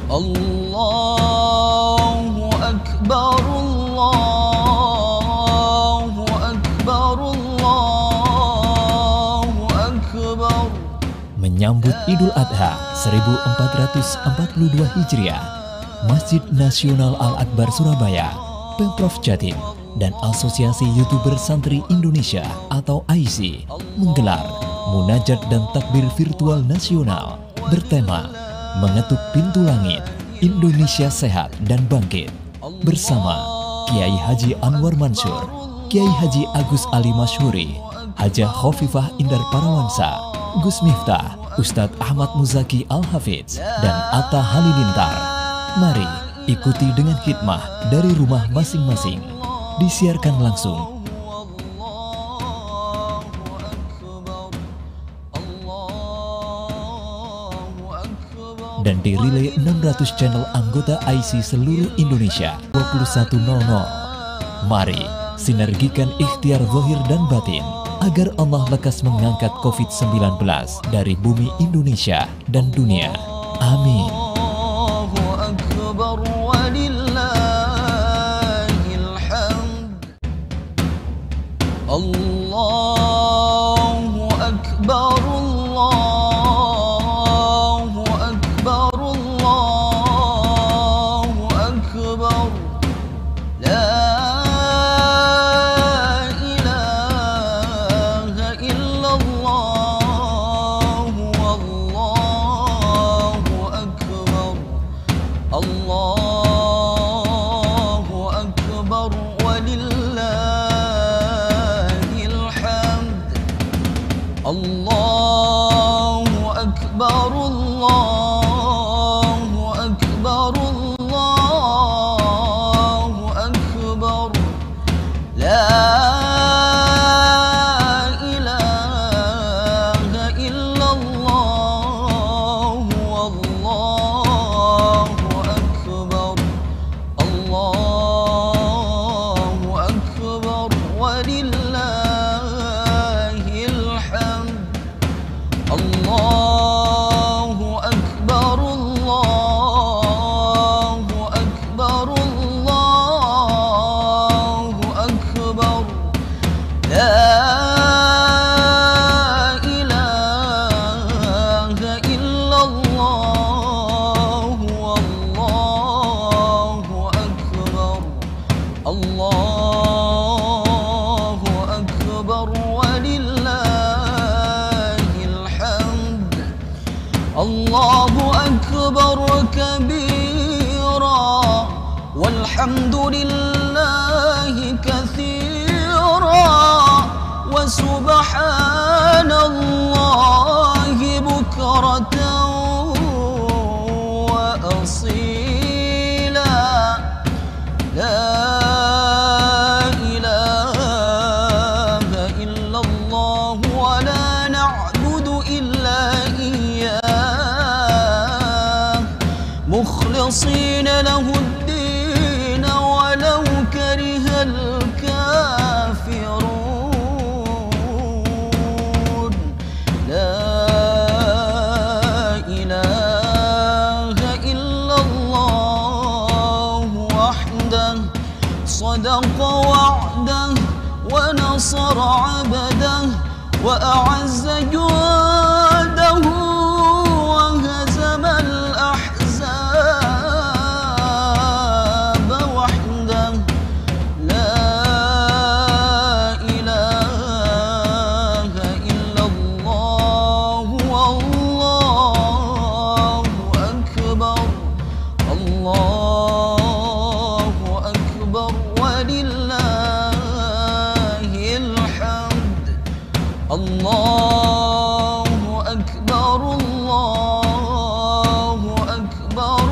Allahu Akbar, Allahu Akbar, Allahu Akbar. Menyambut Idul Adha 1442 Hijriah, Masjid Nasional Al-Akbar Surabaya, Pemprov Jatim, dan Asosiasi YouTuber Santri Indonesia atau AISI menggelar munajat dan takbir virtual nasional bertema Mengetuk Pintu Langit, Indonesia Sehat dan Bangkit, bersama Kiai Haji Anwar Mansur, Kiai Haji Agus Ali Masyhuri, Hajah Khofifah Indar Parawansa, Gus Miftah, Ustadz Ahmad Muzaki Al-Hafidz, dan Atta Halilintar. Mari ikuti dengan khidmah dari rumah masing-masing. Disiarkan langsung dan dirilai 600 channel anggota AISI seluruh Indonesia 21.00. Mari sinergikan ikhtiar zahir dan batin agar Allah lekas mengangkat COVID-19 dari bumi Indonesia dan dunia. Amin. Allahu Akbar walillahil hamd. Allahu Akbar, Allahu Akbar, Allahu Akbar. La ilaha illallah, wallahu akbar. Allahu Akbar walillahil hamd. Allahu Akbar, Allahu Akbar, Allahu Akbar. La ilaha illallah, wallahu akbar. Allahu Akbar walillahil hamd. Allahu Akbar, Allahu Akbar, Allahu Akbar. La ilaha illallah, wallahu akbar. Allahu Akbar walillahil hamd. Allahu Akbar kabira walhamdulillahi katsira wa subhanallahi bukratan wa asila. La ilaha illallah wa la na'budu illa iyyah mukhlisina lahu ad-din walau karihal kafirun. La ilaha illallah wahdah sadaqa wa'dah wa nasara 'abdah wa a'azza juhdahu wa hazama al-ahzab wahdah. La ilaha illallah wallahu akbar. Allahu Akbar walillahil hamd. Allahu Akbar, Allahu Akbar,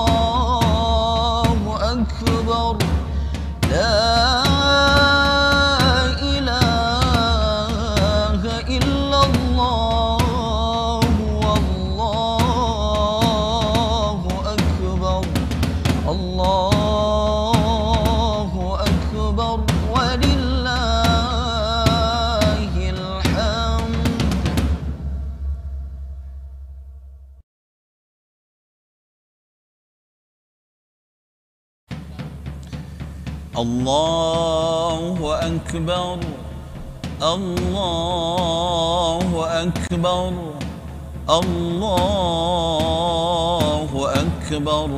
Allahu Akbar. La ilaha illallah, wallahu akbar. Allahu Akbar walillahil hamd. الله أكبر الله أكبر الله أكبر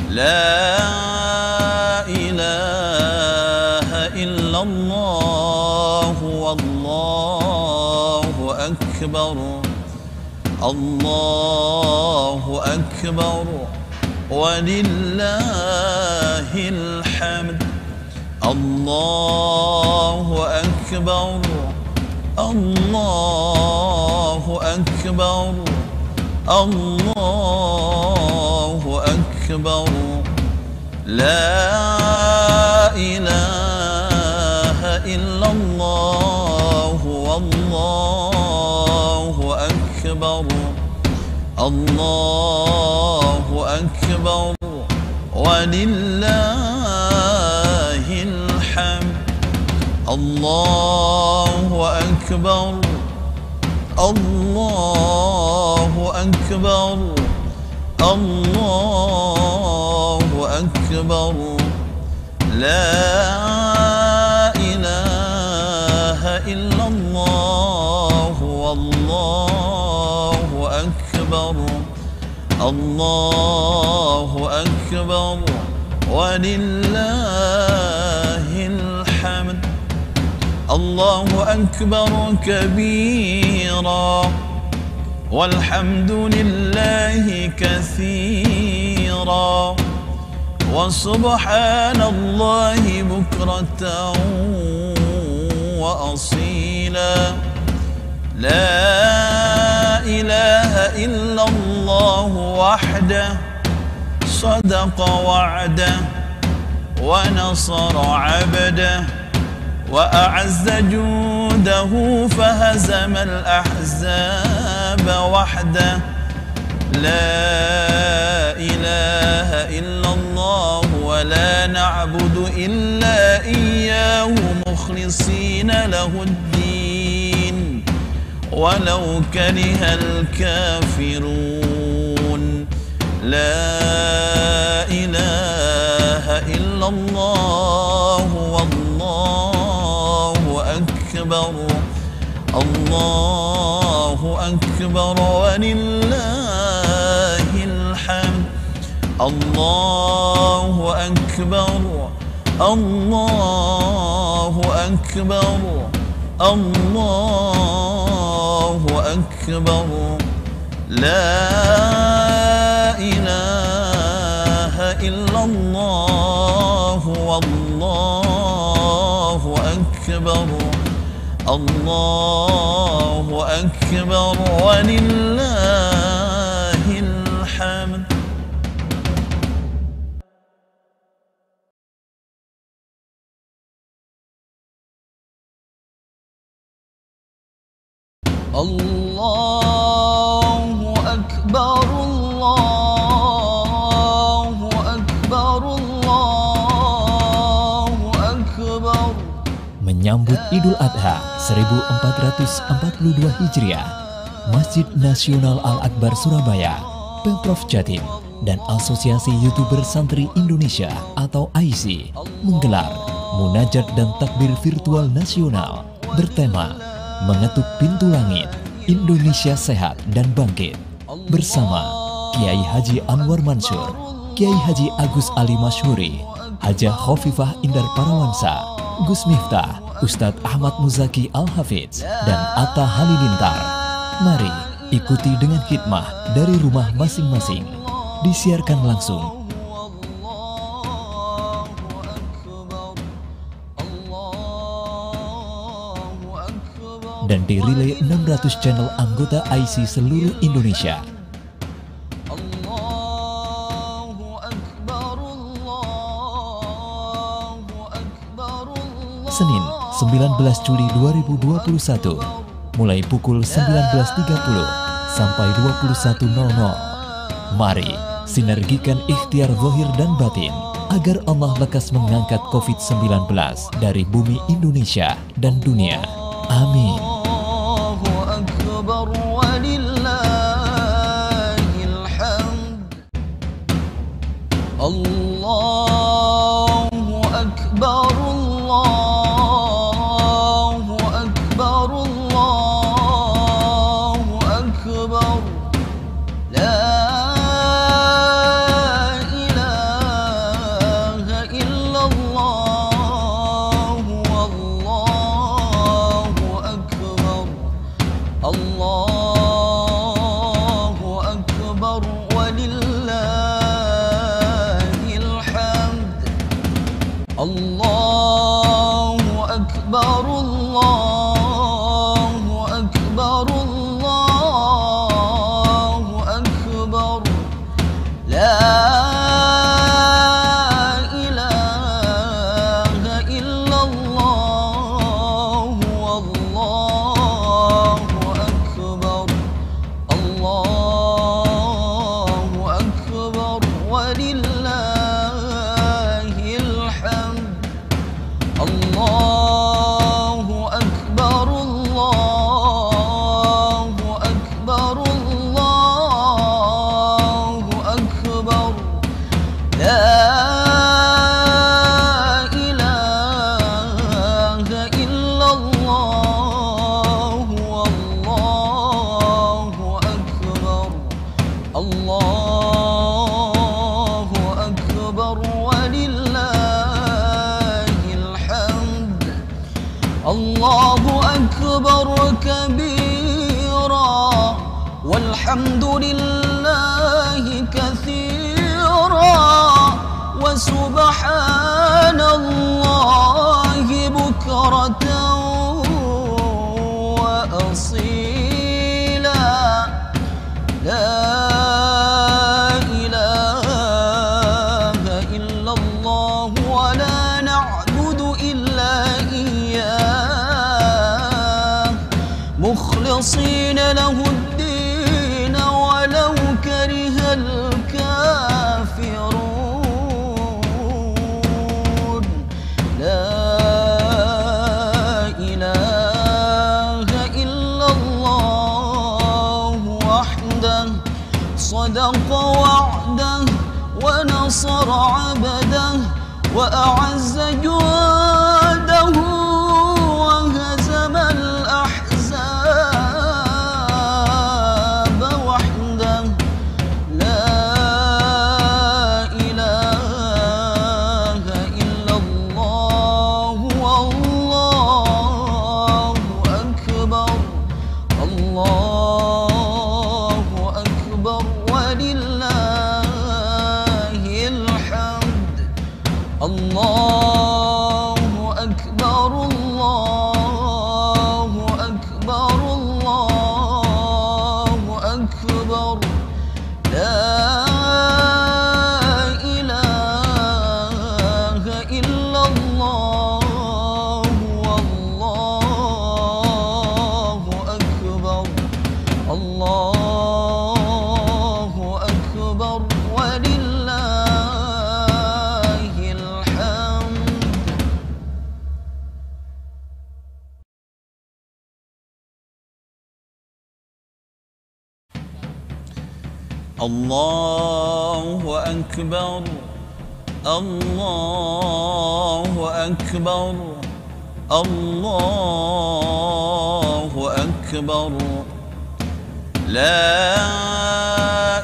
لا إله إلا الله والله أكبر الله أكبر ولله الحمد الله أكبر الله أكبر الله أكبر لا إله إلا الله والله أكبر الله أكبر ولله الحمد الله أكبر الله أكبر الله أكبر لا إله إلا الله والله أكبر الله أكبر ولله الحمد الله أكبر كبيرا والحمد لله كثيرا وسبحان الله بكرة وأصيلا لا إله إلا الله وحده صدق وعده ونصر عبده وأعز جوده فهزم الأحزاب وحده لا إله إلا الله ولا نعبد إلا إياه مخلصين له الدين ولو كره الكافرون لا إله إلا الله والله أكبر الله أكبر ولله الحمد الله أكبر الله أكبر الله أكبر لا إله إلا الله والله أكبر الله أكبر ولله الحمد الله أكبر الله أكبر الله أكبر. Menyambut Idul Adha 1442 Hijriah, Masjid Nasional Al-Akbar Surabaya, Pemprov Jatim, dan Asosiasi YouTuber Santri Indonesia atau AISI menggelar munajat dan takbir virtual nasional bertema Mengetuk Pintu Langit, Indonesia Sehat dan Bangkit bersama Kiai Haji Anwar Mansur, Kiai Haji Agus Ali Masyhuri, Hajah Khofifah Indar Parawansa, Gus Miftah, Ustadz Ahmad Muzaki Al-Hafidz, dan Atta Halilintar. Mari ikuti dengan khidmah dari rumah masing-masing. Disiarkan langsung dan dirilai 600 channel anggota AISI seluruh Indonesia. Senin 19 Juli 2021 mulai pukul 19.30 sampai 21.00. Mari sinergikan ikhtiar zahir dan batin agar Allah lekas mengangkat COVID-19 dari bumi Indonesia dan dunia. Amin. Allahu كبيرا والحمد لله كثيرا وسبحان الله بكرة وأصيلا لا إله إلا الله ولا نعبد إلا إياه مخلصين له الدين ولو كره الكافرون لا إله إلا الله وحده صدق وعده ونصر عبده وأعز جنده وهزم الأحزاب وحده لا إله إلا الله والله أكبر الله أكبر ولله الحمد الله أكبر الله أكبر الله أكبر لا إله إلا الله والله أكبر الله أكبر ولله الحمد. الله أكبر الله أكبر الله أكبر لا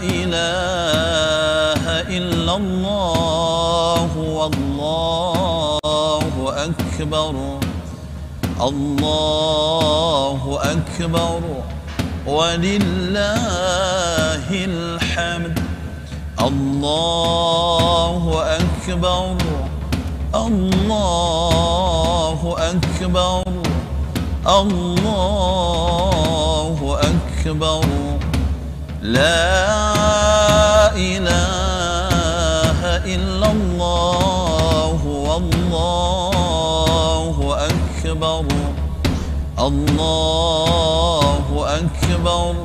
إله إلا الله والله أكبر الله أكبر ولله الحمد الله أكبر الله أكبر الله أكبر لا إله إلا الله والله أكبر الله أكبر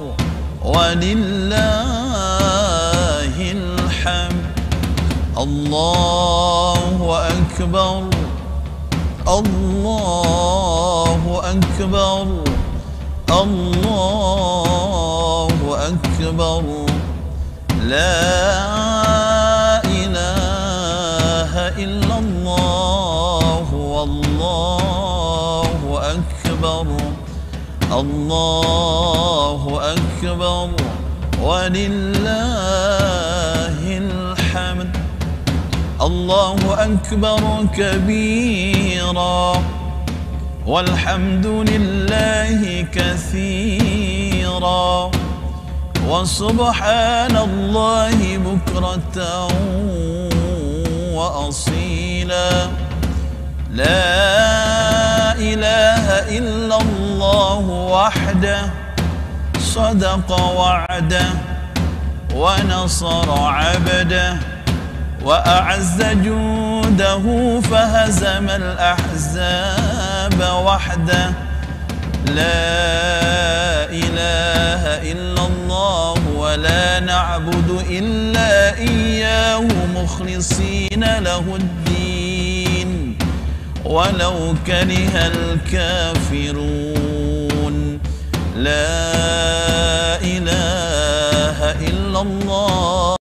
ولله الحمد الله أكبر الله أكبر الله أكبر لا إله إلا الله والله أكبر الله أكبر ولله الحمد الله أكبر كبيرا والحمد لله كثيرا وسبحان الله بكرة وأصيلا لا إله إلا الله وحده صدق وعده ونصر عبده وأعز جوده فهزم الأحزاب وحده لا إله إلا الله ولا نعبد إلا إياه مخلصين له الدين ولو كره الكافرون لا إله إلا الله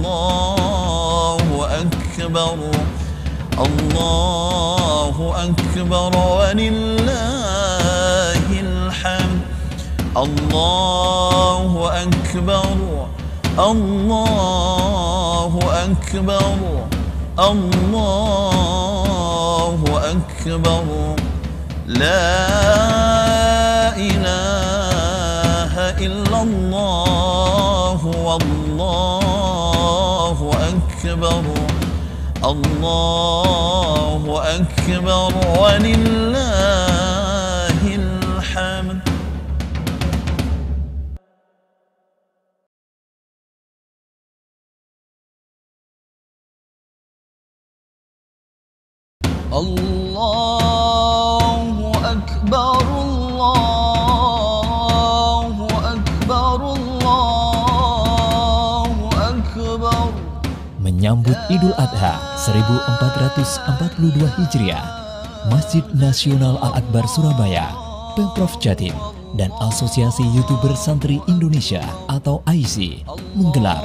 والله أكبر الله أكبر ولله الحمد الله أكبر الله أكبر الله أكبر لا إله إلا الله والله أكبر الله أكبر ولله الحمد. Allahu Akbar, Allahu Akbar, Allahu Akbar. Menyambut Idul Adha 1442 Hijriah, Masjid Nasional Al-Akbar Surabaya, Pemprov Jatim, dan Asosiasi YouTuber Santri Indonesia atau AISI menggelar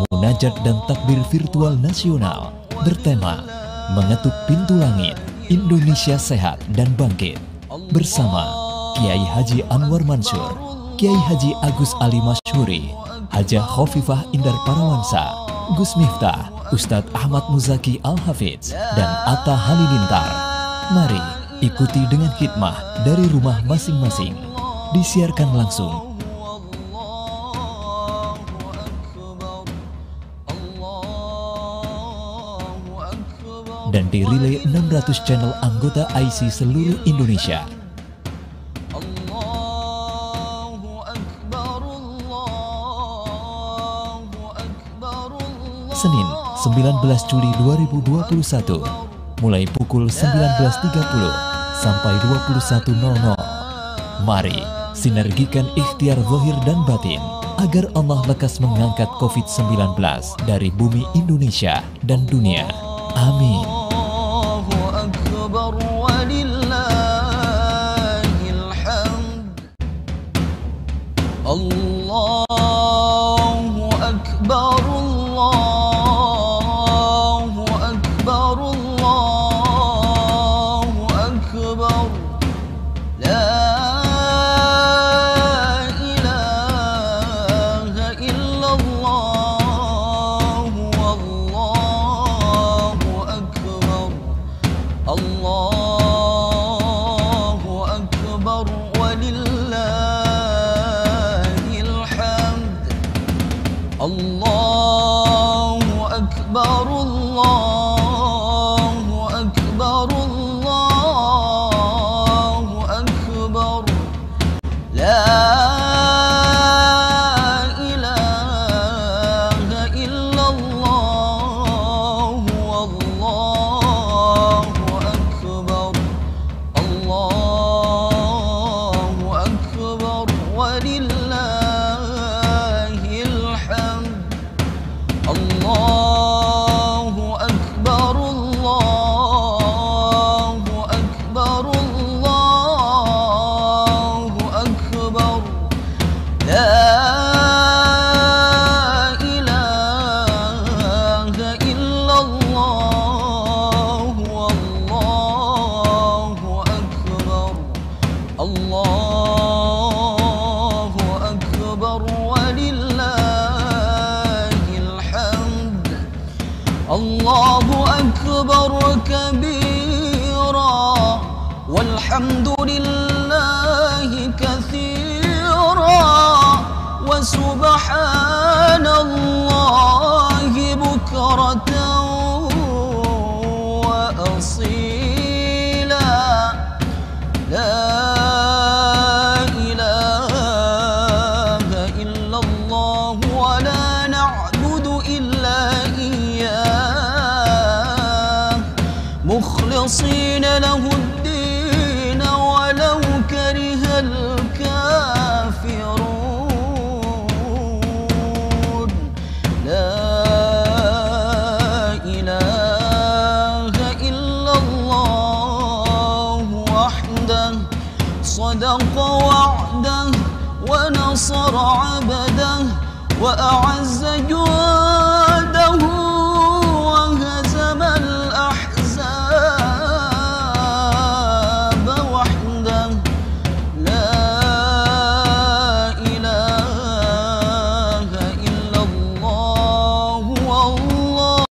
munajat dan takbir virtual nasional bertema Mengetuk Pintu Langit, Indonesia Sehat dan Bangkit, bersama Kiai Haji Anwar Mansur, Kiai Haji Agus Ali Masyhuri, Hajah Khofifah Indar Parawansa, Gus Miftah, Ustadz Ahmad Muzaki Al-Hafidz, dan Atta Halilintar. Mari ikuti dengan khidmah dari rumah masing-masing. Disiarkan langsung dan dirilai 600 channel anggota AISI seluruh Indonesia. Senin 19 Juli 2021 mulai pukul 19.30 sampai 21.00. Mari sinergikan ikhtiar zahir dan batin agar Allah lekas mengangkat COVID-19 dari bumi Indonesia dan dunia. Amin. Allahu Akbar walillahil hamd. Allahu Akbar, Allahu Akbar, Allahu Akbar. La ilaha illallah, wallahu akbar. Allahu Akbar walillahil hamd. Allahu Akbar, Allahu Akbar, Allahu Akbar. La ilaha illallah, wallahu akbar. Allahu Akbar walillahil hamd. Allahu Akbar, Allahu Akbar, Allahu Akbar. La ilaha illallah, wallahu akbar. Allahu Akbar walillahil hamd. Allahu Akbar kabira walhamdulillahi katsira wa subhanallahi bukratan wa asila. La ilaha illallah wa la na'budu illa iyyah mukhlisina lahu ad-din walau karihal kafirun. La ilaha illallah wahdah sadaqa wa'dah wa nasara 'abdah wa a'azza juhdahu wa hazama al-ahzab wahdah. La ilaha illallah wallahu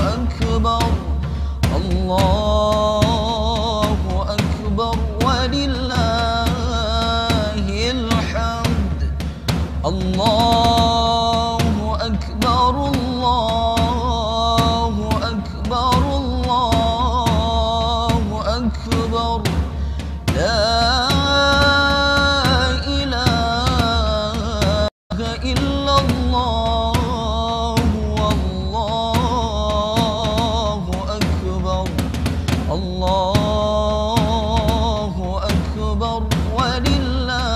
akbar. Allahu الله أكبر الله أكبر الله أكبر لا إله إلا الله والله أكبر الله أكبر ولله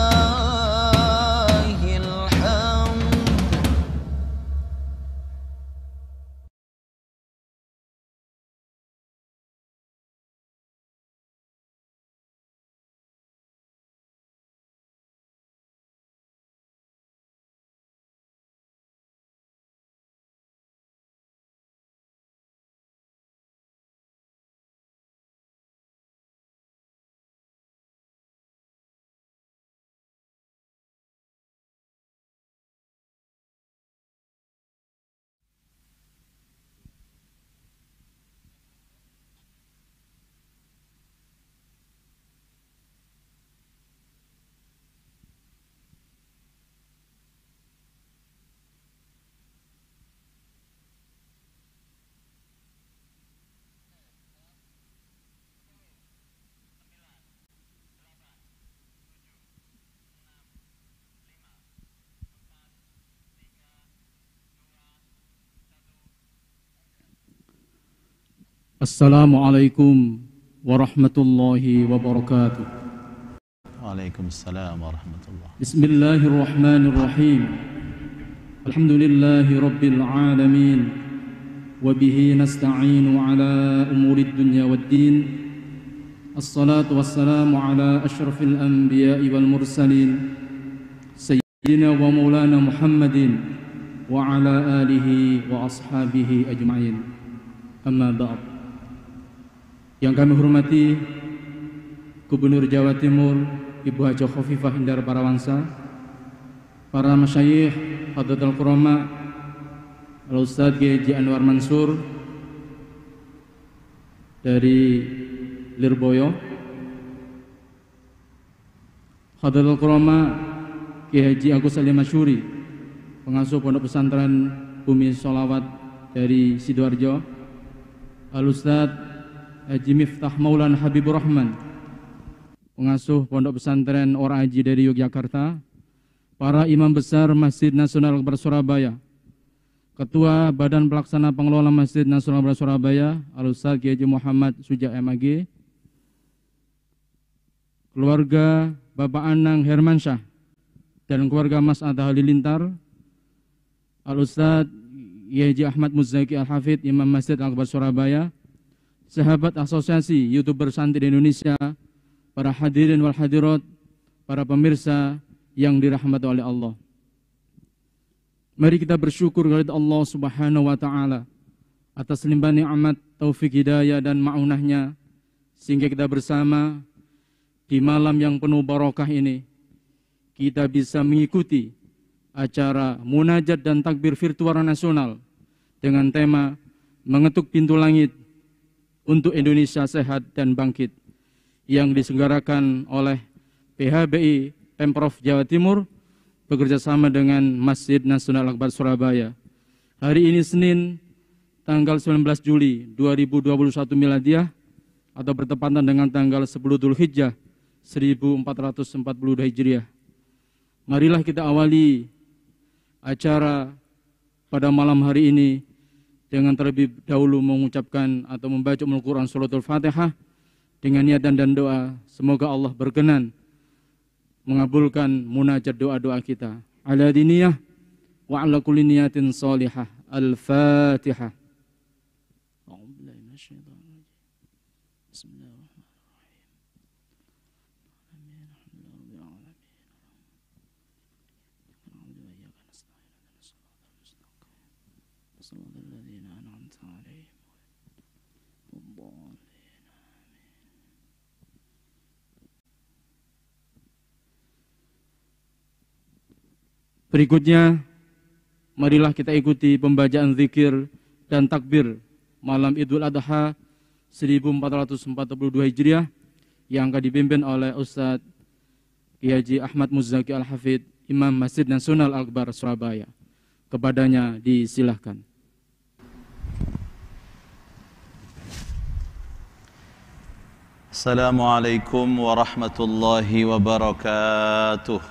الحمد. Assalamualaikum warahmatullahi wabarakatuh. Waalaikumsalam warahmatullah. Bismillahirrahmanirrahim. Alhamdulillahi rabbil alamin. Wabihi nasta'inu ala umurid dunya waddin. Assalatu wassalamu ala ashrafil anbiya'i wal mursalin Sayyidina wa maulana Muhammadin wa ala alihi wa ashabihi ajma'in. Amma ba'd. Yang kami hormati Gubernur Jawa Timur Ibu Haja Khofifah Indar Parawansa, para masyayikh, Hadratul Qurama, Al-Ustadz G.J. Anwar Mansur dari Lirboyo, Hadratul Qurama G.H. Agus Salim Masyuri, pengasuh Pondok Pesantren Bumi Sholawat dari Sidoarjo, Al-Ustadz Haji Miftah Maulana Habibur Rahman, pengasuh Pondok Pesantren Ora Haji dari Yogyakarta, para imam besar Masjid Nasional Al-Akbar Surabaya, Ketua Badan Pelaksana Pengelola Masjid Nasional Al-Akbar Surabaya, Al-Ustadz Haji Muhammad Suja MAG, keluarga Bapak Anang Hermansyah dan keluarga Mas Atta Halilintar, Al-Ustadz Haji Ahmad Muzaki Al-Hafidh, Imam Masjid Al-Akbar Surabaya, sahabat asosiasi YouTuber Santri Indonesia, para hadirin wal hadirat, para pemirsa yang dirahmati oleh Allah. Mari kita bersyukur kepada Allah Subhanahu wa taala atas limpah nikmat, taufik hidayah dan ma'unahnya, sehingga kita bersama di malam yang penuh barokah ini kita bisa mengikuti acara munajat dan takbir virtual nasional dengan tema mengetuk pintu langit untuk Indonesia sehat dan bangkit yang diselenggarakan oleh PHBI Pemprov Jawa Timur bekerjasama dengan Masjid Nasional Al-Akbar Surabaya. Hari ini Senin tanggal 19 Juli 2021 Miladiah atau bertepatan dengan tanggal 10 Dzulhijjah 1442 Hijriah. Marilah kita awali acara pada malam hari ini dengan terlebih dahulu mengucapkan atau membaca Al-Quran Suratul Fatihah dengan niatan dan doa. Semoga Allah berkenan mengabulkan munajat doa-doa kita. Ala diniyah wa ala kulli niyatin salihah. Al-Fatihah. Berikutnya, marilah kita ikuti pembacaan zikir dan takbir malam Idul Adha 1442 Hijriah yang akan dipimpin oleh Ustadz Haji Ahmad Muzaki Al-Hafidh, Imam Masjid Nasional Al-Akbar Surabaya. Kepadanya disilahkan. Assalamualaikum warahmatullahi wabarakatuh.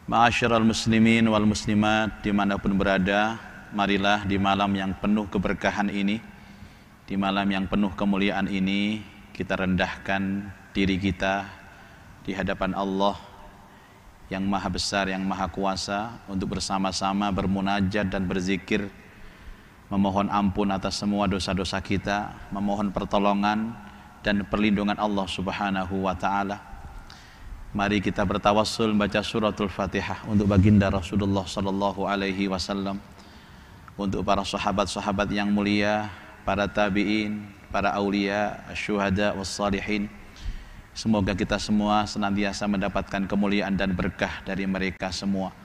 Ma'asyiral muslimin wal muslimat dimanapun berada, marilah di malam yang penuh keberkahan ini, di malam yang penuh kemuliaan ini, kita rendahkan diri kita di hadapan Allah yang maha besar, yang maha kuasa, untuk bersama-sama bermunajat dan berzikir, memohon ampun atas semua dosa-dosa kita, memohon pertolongan dan perlindungan Allah Subhanahu wa ta'ala. Mari kita bertawassul membaca suratul Fatihah untuk baginda Rasulullah sallallahu alaihi wasallam, untuk para sahabat-sahabat yang mulia, para tabi'in, para aulia, syuhada wassalihin. Semoga kita semua senantiasa mendapatkan kemuliaan dan berkah dari mereka semua.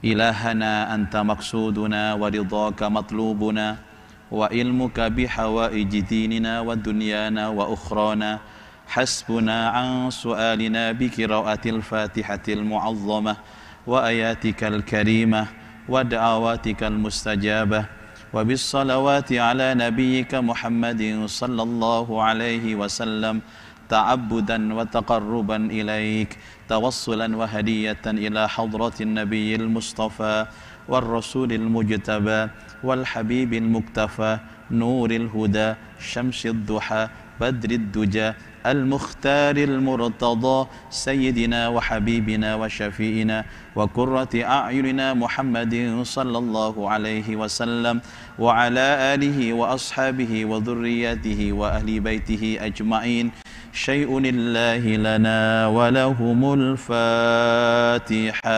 Ilahana anta maksuduna wa ridhaka matlubuna wa ilmuka bihawaiji dinina wa dunyana wa ukhrana. Hasbuna an su'alina bi qiraatil Fatihatil mu'azzamah wa ayatikal karimah wa da'awatikal mustajabah wa bis salawati ala nabiyyika Muhammadin sallallahu alaihi wasallam ta'abbudan wa taqarruban ilaik tawassulan wa hadiyatan ila hadratin nabiyil mustafa war rasulil mujtaba wal habibil muktafa nuril huda syamsid duha badrid duja المختار المرتضى سيدنا وحبيبنا وشفيئنا وقرة أعيننا محمد صلى الله عليه وسلم وعلى آله وأصحابه وذرياته وأهل بيته أجمعين شيء لله لنا ولهم الفاتحة.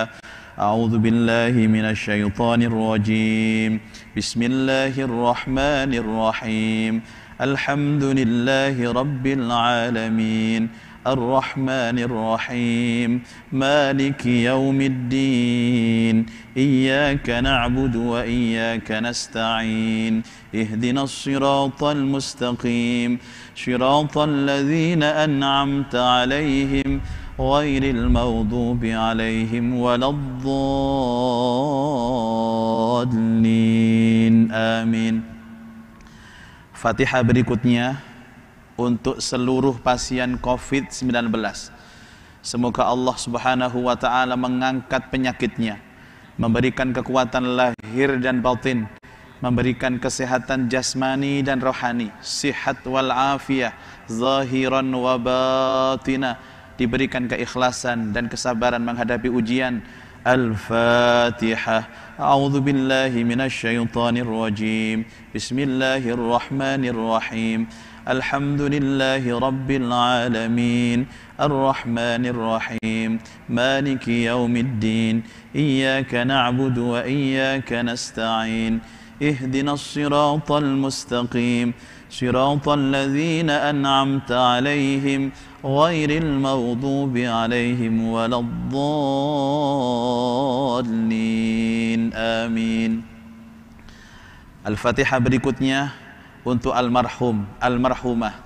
أعوذ بالله من الشيطان الرجيم بسم الله الرحمن الرحيم الحمد لله رب العالمين الرحمن الرحيم مالك يوم الدين إياك نعبد وإياك نستعين اهدنا الصراط المستقيم صراط الذين أنعمت عليهم غير المغضوب عليهم ولا الضالين آمين. Fatihah berikutnya untuk seluruh pasien COVID-19. Semoga Allah Subhanahu wa ta'ala mengangkat penyakitnya, memberikan kekuatan lahir dan batin, memberikan kesehatan jasmani dan rohani, sihat wal afiyah, zahiran wa batina, diberikan keikhlasan dan kesabaran menghadapi ujian. Al-Fatihah. A'udzu billahi minasy syaithanir rajim. Bismillahirrahmanirrahim. Alhamdulillahi rabbil alamin. Ar-Rahmanir Rahim. Maliki yaumiddin. Iyyaka na'budu wa iyyaka nasta'in. Ihdinas siratal mustaqim. Siratal ladzina an'amta 'alaihim ghairil maghdubi 'alaihim waladdallin. Amin. Al-Fatihah berikutnya untuk almarhum, almarhumah,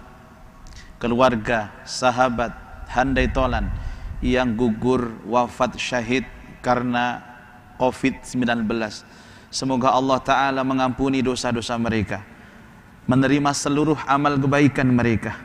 keluarga, sahabat, handai tolan yang gugur wafat syahid karena COVID-19. Semoga Allah Ta'ala mengampuni dosa-dosa mereka, menerima seluruh amal kebaikan mereka,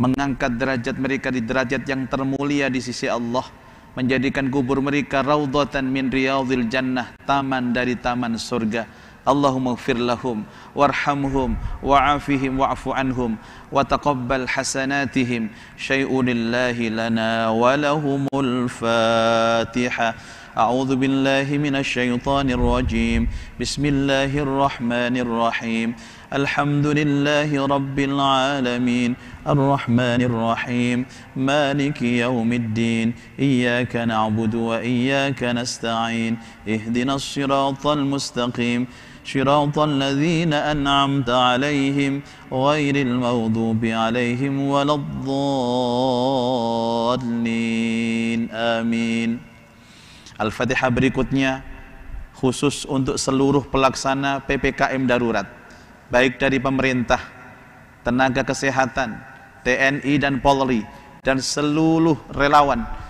mengangkat derajat mereka di derajat yang termulia di sisi Allah, menjadikan kubur mereka raudhatan min riyadhil jannah, taman dari taman surga. Allahumma ighfir lahum warhamhum wa'afihim wa'fu anhum wa taqabbal hasanatihim syai'un lillahi lana wa lahumul Fatihah. A'udzu billahi minasy syaithanir rajim. Bismillahirrahmanirrahim. Alhamdulillahi rabbil alamin. Ar-Rahmanir Rahim. Maliki yaumiddin. Iyyaka na'budu wa iyyaka nasta'in. Ihdinas siratal mustaqim. صراط الذين أنعمت عليهم غير المغضوب عليهم ولا الضالين. آمين. Al-Fatihah berikutnya khusus untuk seluruh pelaksana PPKM darurat, baik dari pemerintah, tenaga kesehatan, TNI dan Polri, dan seluruh relawan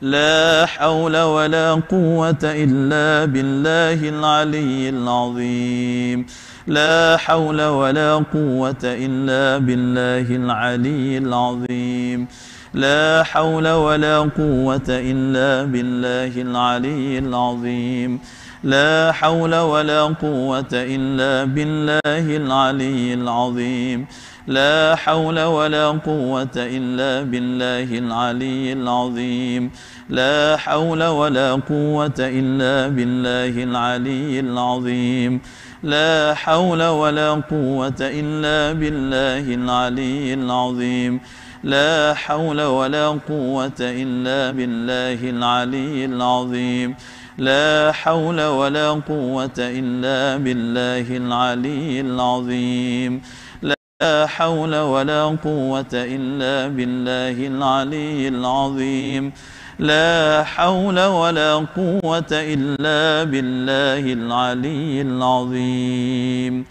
لا حول ولا قوة إلا بالله العلي العظيم لا حول ولا قوة إلا بالله العلي العظيم لا حول ولا قوة إلا بالله العلي العظيم لا حول ولا قوة إلا بالله العلي العظيم لا حول ولا قوة إلا بالله العلي العظيم لا حول ولا قوة إلا بالله العلي العظيم لا حول ولا قوة إلا بالله العلي العظيم لا حول ولا قوة إلا بالله العلي العظيم لا حول ولا قوة إلا بالله العلي العظيم لا حول ولا قوة إلا بالله العلي العظيم لا حول ولا قوة إلا بالله العلي العظيم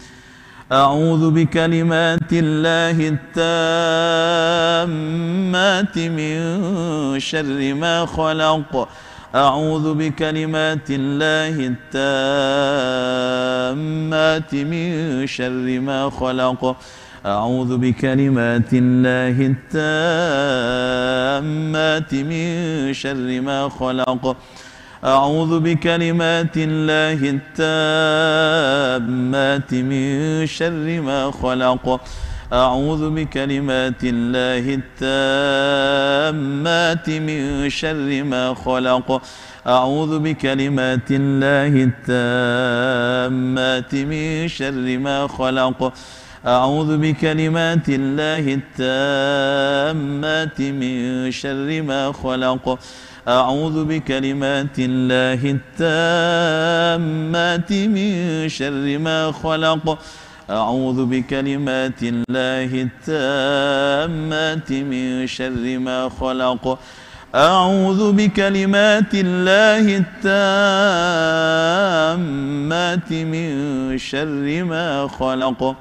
أعوذ بكلمات الله التامات من شر ما خلق أعوذ بكلمات الله التامات من شر ما خلق أعوذ بكلمات الله التامات من شر ما خلق أعوذ بكلمات الله التامات من شر ما خلق أعوذ بكلمات الله التامات من شر ما خلق أعوذ بكلمات الله التامات من شر ما خلق أعوذ بكلمات الله التامات من شر ما خلق أعوذ بكلمات الله التامات من شر ما خلق أعوذ بكلمات الله التامات من شر ما خلق أعوذ بكلمات الله التامات من شر ما خلق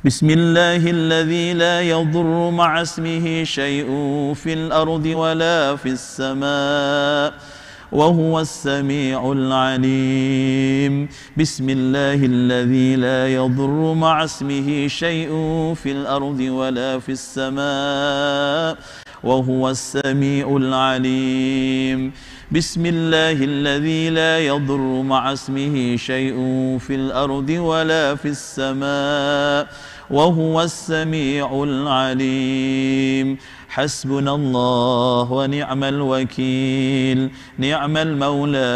بسم الله الذي لا يضر مع اسمه شيء في الأرض ولا في السماء وهو السميع العليم بسم الله الذي لا يضر مع اسمه شيء في الأرض ولا في السماء وهو السميع العليم بسم الله الذي لا يضر مع اسمه شيء في الأرض ولا في السماء وهو السميع العليم حسبنا الله ونعم الوكيل نعم المولى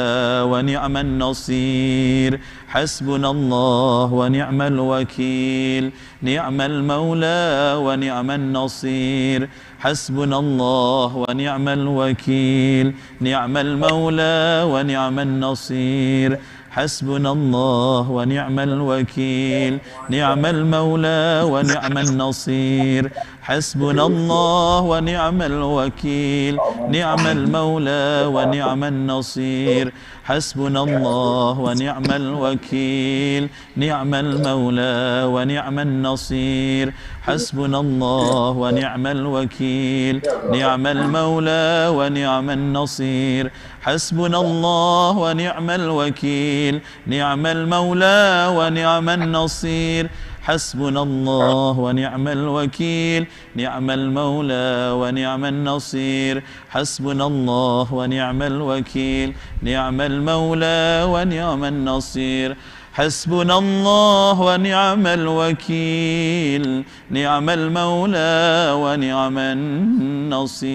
ونعم النصير حسبنا الله ونعم الوكيل نعم المولى ونعم النصير حسبنا الله ونعم الوكيل نعم المولى ونعم النصير حسبنا الله ونعم الوكيل نعم المولى ونعم النصير حسبنا الله ونعم الوكيل نعم المولى ونعم النصير حسبنا الله ونعم الوكيل نعم المولى ونعم النصير حسبنا الله ونعم الوكيل نعم المولى ونعم النصير حسبنا الله ونعم الوكيل نعم المولى ونعم النصير حسبنا الله ونعم الوكيل نعم المولى ونعم النصير حسبنا الله ونعم الوكيل نعم المولى ونعم النصير حسبنا الله ونعم الوكيل نعم المولى ونعم النصير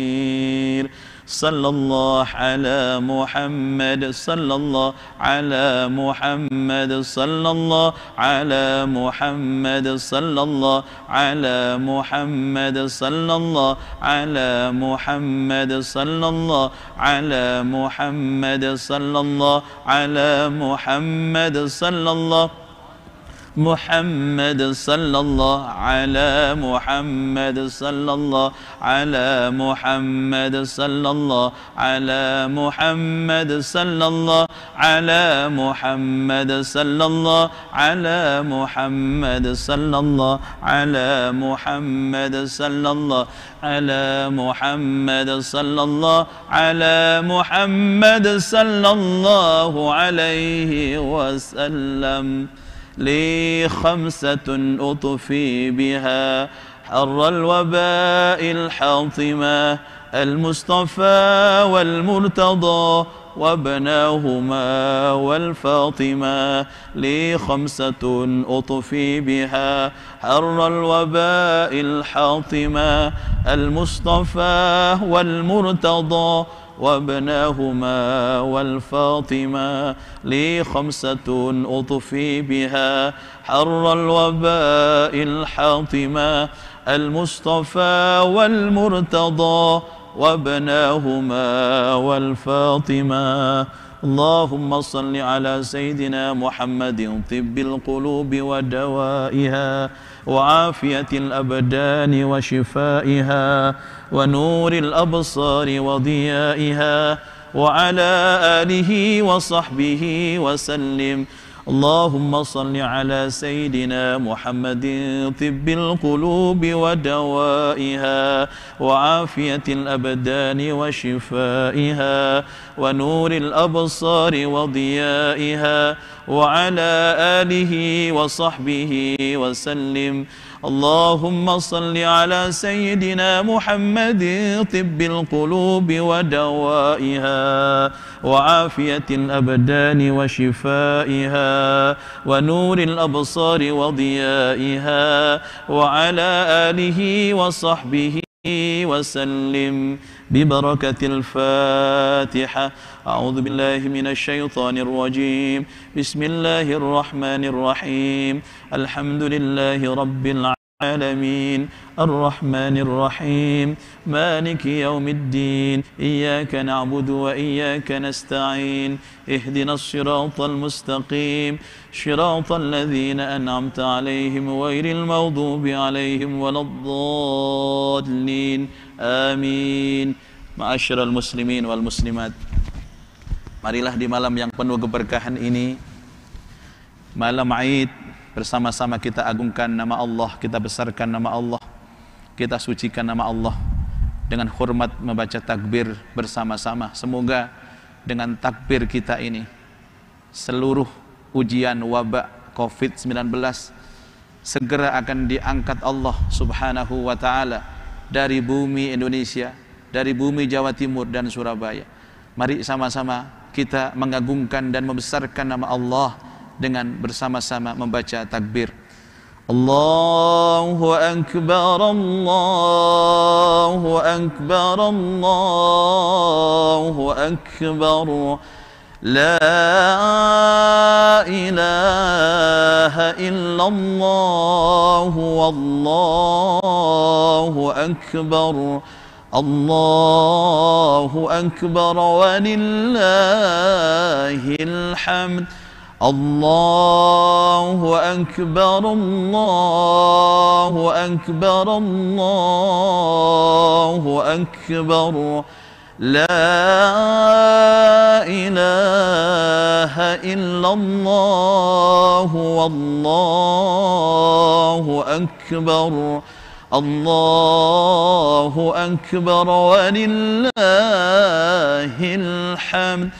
صلى الله على محمد صلى الله على محمد صلى الله على محمد صلى الله على محمد صلى الله على محمد صلى الله على محمد صلى الله على محمد صلى الله محمد صلى الله على محمد صلى الله على محمد صلى الله على محمد صلى الله على محمد صلى الله على محمد صلى الله على محمد صلى الله على محمد صلى الله على محمد صلى الله عليه وسلم لي خمسة أطفي بها حر الوباء الحاطمة المصطفى والمرتضى وابناهما والفاطمة لي خمسة أطفي بها حر الوباء الحاطمة المصطفى والمرتضى وابناهما والفاطمة لي خمسة أطفي بها حر الوباء الحاطمة المصطفى والمرتضى وابناهما والفاطمة اللهم صل على سيدنا محمد طب القلوب ودوائها وعافية الأبدان وشفائها ونور الأبصار وضيائها وعلى آله وصحبه وسلم اللهم صل على سيدنا محمد طب القلوب ودوائها وعافية الأبدان وشفائها ونور الأبصار وضيائها وعلى آله وصحبه وسلم اللهم صل على سيدنا محمد طب القلوب ودوائها وعافية الأبدان وشفائها ونور الأبصار وضيائها وعلى آله وصحبه وسلم ببركة الفاتحة أعوذ بالله من الشيطان الرجيم بسم الله الرحمن الرحيم الحمد لله رب العالمين الرحمن الرحيم مالك يوم الدين إياك نعبد وإياك نستعين اهدنا الصراط المستقيم صراط الذين أنعمت عليهم غير المغضوب عليهم ولا الضالين آمين. Ma'asyiral muslimin wal muslimat, marilah di malam yang penuh keberkahan ini, malam Aid, bersama-sama kita agungkan nama Allah, kita besarkan nama Allah, kita sucikan nama Allah dengan hormat membaca takbir bersama-sama. Semoga dengan takbir kita ini seluruh ujian wabak COVID-19 segera akan diangkat Allah Subhanahu wa ta'ala dari bumi Indonesia, dari bumi Jawa Timur dan Surabaya. Mari sama-sama kita mengagungkan dan membesarkan nama Allah dengan bersama-sama membaca takbir. Allahu Akbar, Allahu Akbar, Allahu Akbar. La ilaha illallah, wallahu akbar. Allahu akbar walillahil hamd. Allahu akbar, Allahu akbar, Allahu akbar. La ilaha illallah, wallahu akbar. Allahu akbar walillahil hamd.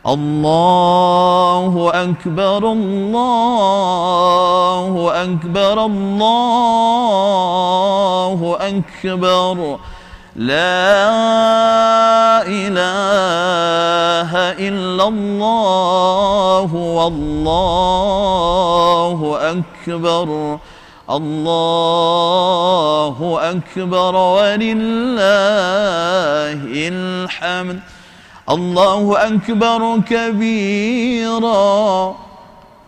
Allahu akbar, Allahu akbar, Allahu akbar. La ilaha illallah, wallahu akbar. Allahu akbar walillahil hamd. Allahu akbar kabira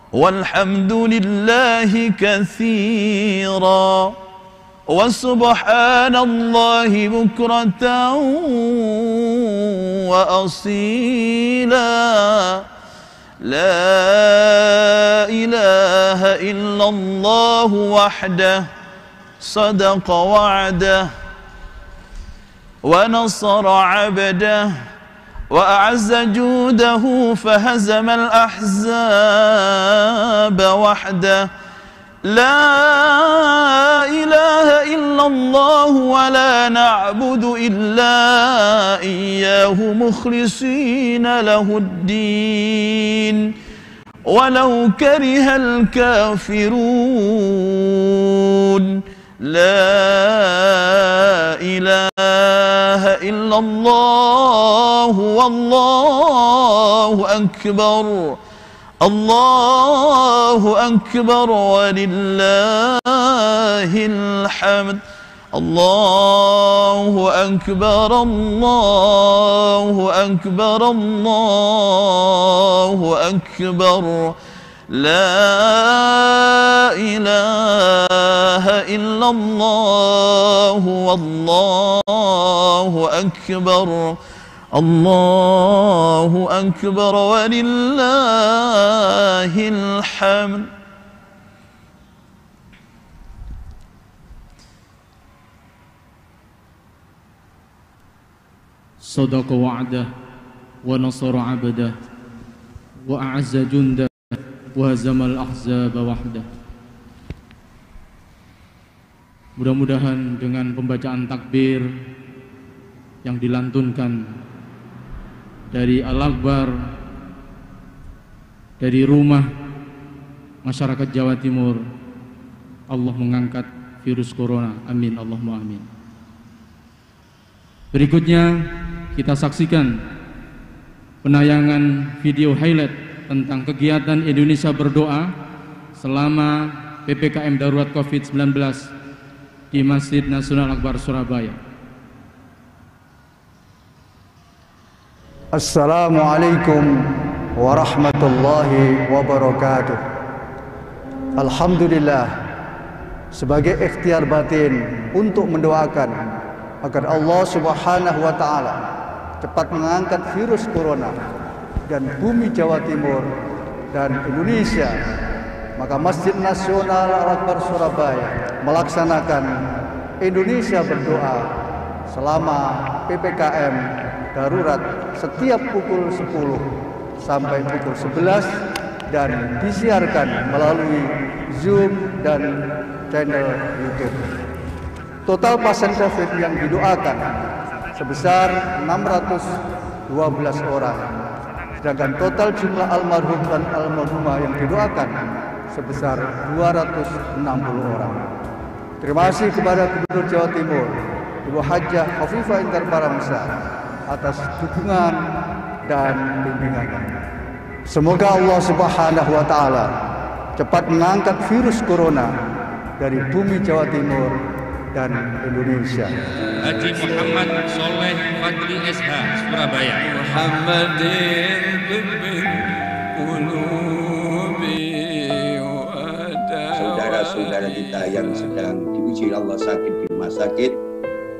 walhamdulillahi katsira wa subhanallahi bukratan wa asila. La ilaha illallah, إلا الله وحده صدق وعده ونصر عبده وأعز جوده فهزم الأحزاب وحده لا إله إلا الله ولا نعبد إلا إياه مخلصين له الدين ولو كره الكافرون لا إله إلا الله والله أكبر الله أكبر ولله الحمد الله أكبر الله أكبر الله أكبر لا إله إلا الله والله أكبر الله أكبر ولله الحمد. صدق وعده ونصر عبده وأعز جنده وهزم الأحزاب وحده. Mudah-mudahan dengan pembacaan takbir yang dilantunkan dari Al-Akbar, dari rumah masyarakat Jawa Timur, Allah mengangkat virus corona. Amin, Allahumma amin. Berikutnya kita saksikan penayangan video highlight tentang kegiatan Indonesia berdoa selama PPKM Darurat COVID-19 di Masjid Nasional Akbar Surabaya. Assalamualaikum warahmatullahi wabarakatuh. Alhamdulillah, sebagai ikhtiar batin untuk mendoakan agar Allah Subhanahu wa Ta'ala cepat mengangkat virus corona dan bumi Jawa Timur dan Indonesia, maka Masjid Nasional Al-Akbar Surabaya melaksanakan Indonesia berdoa selama PPKM darurat setiap pukul 10 sampai pukul 11 dan disiarkan melalui Zoom dan channel YouTube. Total pasien COVID yang didoakan sebesar 612 orang. Sedangkan total jumlah almarhum dan almarhumah yang didoakan sebesar 260 orang. Terima kasih kepada Gubernur Jawa Timur, Ibu Hajjah Khofifah Indar Parawansa atas dukungan dan bimbingannya. Semoga Allah Subhanahu wa Ta'ala cepat mengangkat virus corona dari bumi Jawa Timur dan Indonesia. Haji Muhammad Soleh Fadli SH, Surabaya. Muhammadin saudara-saudara kita yang sedang diuji Allah sakit di rumah sakit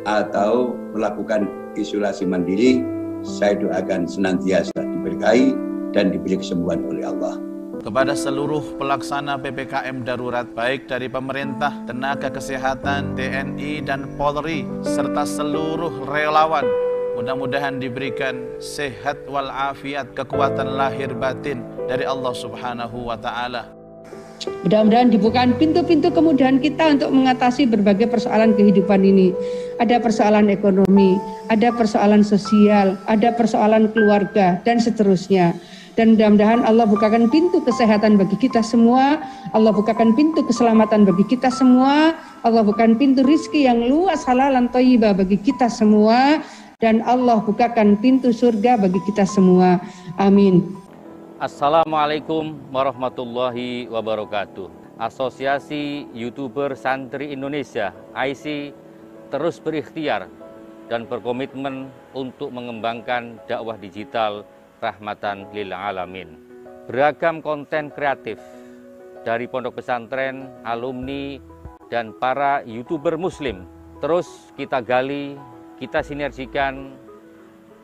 atau melakukan isolasi mandiri, saya doakan senantiasa diberkahi dan diberi kesembuhan oleh Allah. Kepada seluruh pelaksana PPKM darurat, baik dari pemerintah, tenaga kesehatan, TNI dan Polri, serta seluruh relawan, mudah-mudahan diberikan sehat walafiat, kekuatan lahir batin dari Allah Subhanahu wa Ta'ala. Mudah-mudahan dibukakan pintu-pintu kemudahan kita untuk mengatasi berbagai persoalan kehidupan ini. Ada persoalan ekonomi, ada persoalan sosial, ada persoalan keluarga, dan seterusnya. Dan mudah-mudahan Allah bukakan pintu kesehatan bagi kita semua, Allah bukakan pintu keselamatan bagi kita semua, Allah bukakan pintu rizki yang luas halalan thayyibah bagi kita semua, dan Allah bukakan pintu surga bagi kita semua. Amin. Assalamualaikum warahmatullahi wabarakatuh. Asosiasi YouTuber Santri Indonesia (AISI) terus berikhtiar dan berkomitmen untuk mengembangkan dakwah digital rahmatan lil alamin. Beragam konten kreatif dari pondok pesantren, alumni, dan para YouTuber muslim terus kita gali, kita sinergikan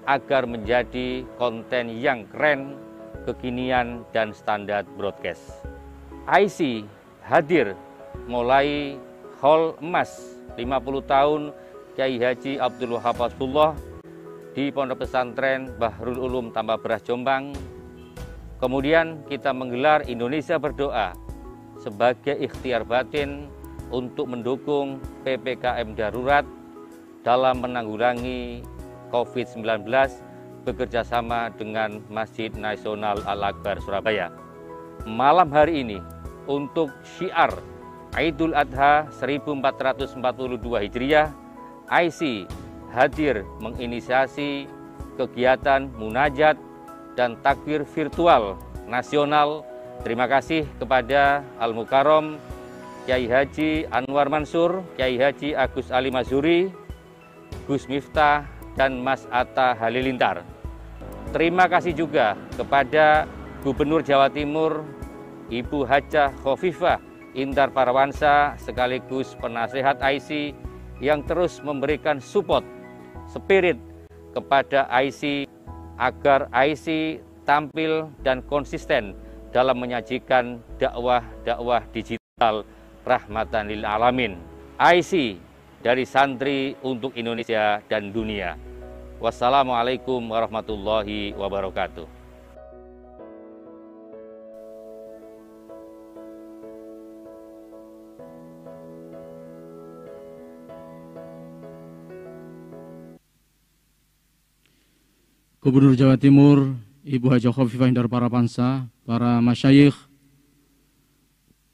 agar menjadi konten yang keren, kekinian, dan standar broadcast. AISI hadir mulai Hall Emas 50 tahun Kiai Haji Abdul Wahab Hafizahullah di Pondok Pesantren Bahrul Ulum Tambak Beras Jombang. Kemudian kita menggelar Indonesia Berdoa sebagai ikhtiar batin untuk mendukung PPKM darurat dalam menanggulangi COVID-19 bekerjasama dengan Masjid Nasional Al-Akbar Surabaya. Malam hari ini untuk syiar Idul Adha 1442 Hijriah, IC hadir menginisiasi kegiatan munajat dan takbir virtual nasional. Terima kasih kepada Al-Mukarram Kiai Haji Anwar Mansur, Kiai Haji Agus Ali Mazuri, Gus Miftah, dan Mas Atta Halilintar. Terima kasih juga kepada Gubernur Jawa Timur, Ibu Hajah Khofifah Indar Parawansa, sekaligus penasehat IC yang terus memberikan support, spirit kepada IC agar IC tampil dan konsisten dalam menyajikan dakwah digital rahmatan lil alamin. IC dari santri untuk Indonesia dan dunia. Wassalamualaikum warahmatullahi wabarakatuh. Gubernur Jawa Timur, Ibu Hajah Khofifah Indar Parawansa, para masyayikh,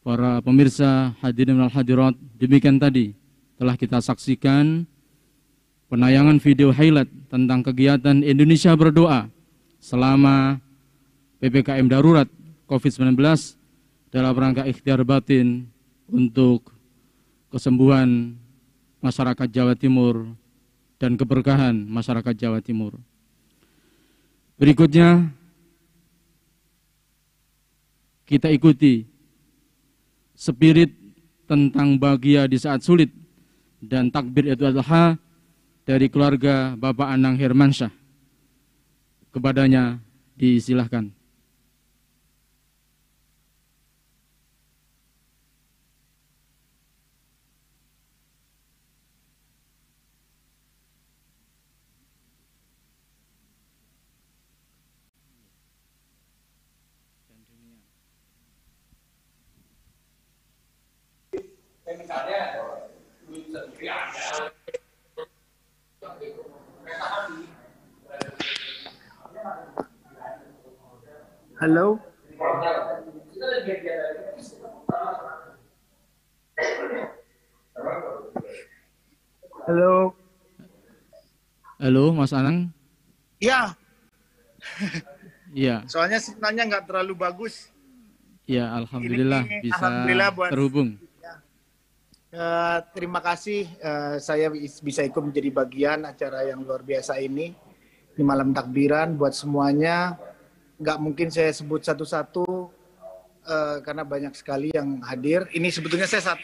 para pemirsa hadirin wal hadirat, demikian tadi telah kita saksikan penayangan video highlight tentang kegiatan Indonesia Berdoa selama PPKM darurat COVID-19 dalam rangka ikhtiar batin untuk kesembuhan masyarakat Jawa Timur dan keberkahan masyarakat Jawa Timur. Berikutnya kita ikuti spirit tentang bahagia di saat sulit dan takbir Idul Adha dari keluarga Bapak Anang Hermansyah. Kepadanya disilahkan. Halo. Halo. Halo, Mas Anang. Ya. Iya. Soalnya sinyalnya nggak terlalu bagus. Ya, alhamdulillah bisa alhamdulillah terhubung. Terima kasih saya bisa ikut menjadi bagian acara yang luar biasa ini di malam takbiran buat semuanya. Nggak mungkin saya sebut satu-satu karena banyak sekali yang hadir. Ini sebetulnya saya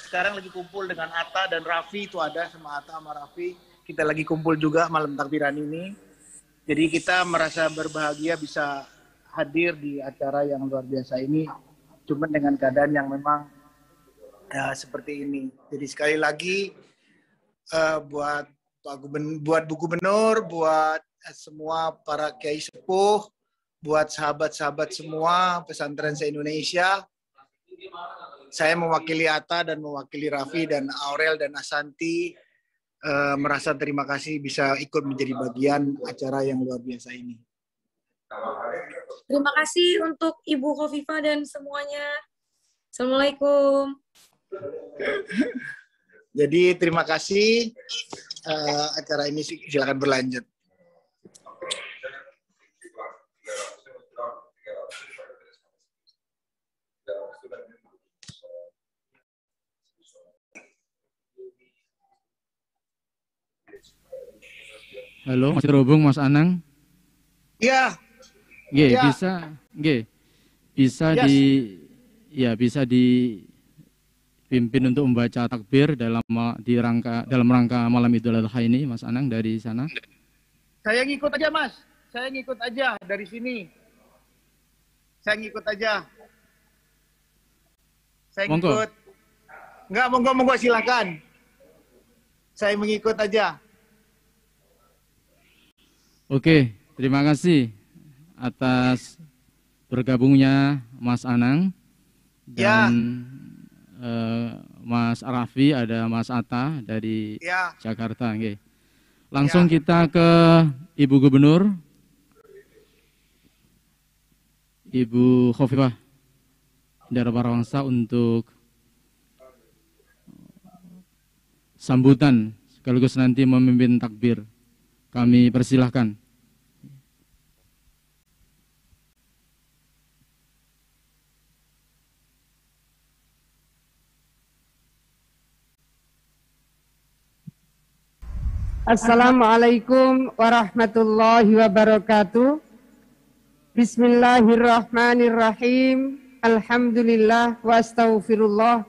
sekarang lagi kumpul dengan Atta dan Raffi, itu ada sama Atta sama Raffi. Kita lagi kumpul juga malam takbiran ini. Jadi kita merasa berbahagia bisa hadir di acara yang luar biasa ini. Cuman dengan keadaan yang memang seperti ini. Jadi sekali lagi buat Bu Gubernur, buat semua para kiai sepuh, buat sahabat-sahabat semua pesantren se-Indonesia, saya mewakili Atta dan mewakili Raffi dan Aurel dan Asanti merasa terima kasih bisa ikut menjadi bagian acara yang luar biasa ini. Terima kasih untuk Ibu Khofifah dan semuanya. Assalamualaikum. Jadi terima kasih, acara ini silakan berlanjut. Halo, masih terhubung Mas Anang? Iya. Ya. Bisa dipimpin untuk membaca takbir dalam rangka malam Idul Adha ini, Mas Anang dari sana. Saya ngikut aja, Mas. Saya ngikut aja dari sini. Saya ngikut aja. Saya Monggo. ngikut. Enggak, monggo silakan. Saya mengikut aja. Oke, terima kasih atas bergabungnya Mas Anang dan Mas Arafi, ada Mas Atta dari Jakarta. Oke. Langsung kita ke Ibu Gubernur, Ibu Khofifah Indar Parawansa untuk sambutan sekaligus nanti memimpin takbir. Kami persilahkan. Assalamualaikum warahmatullahi wabarakatuh. Bismillahirrahmanirrahim. Alhamdulillah wa astaghfirullah.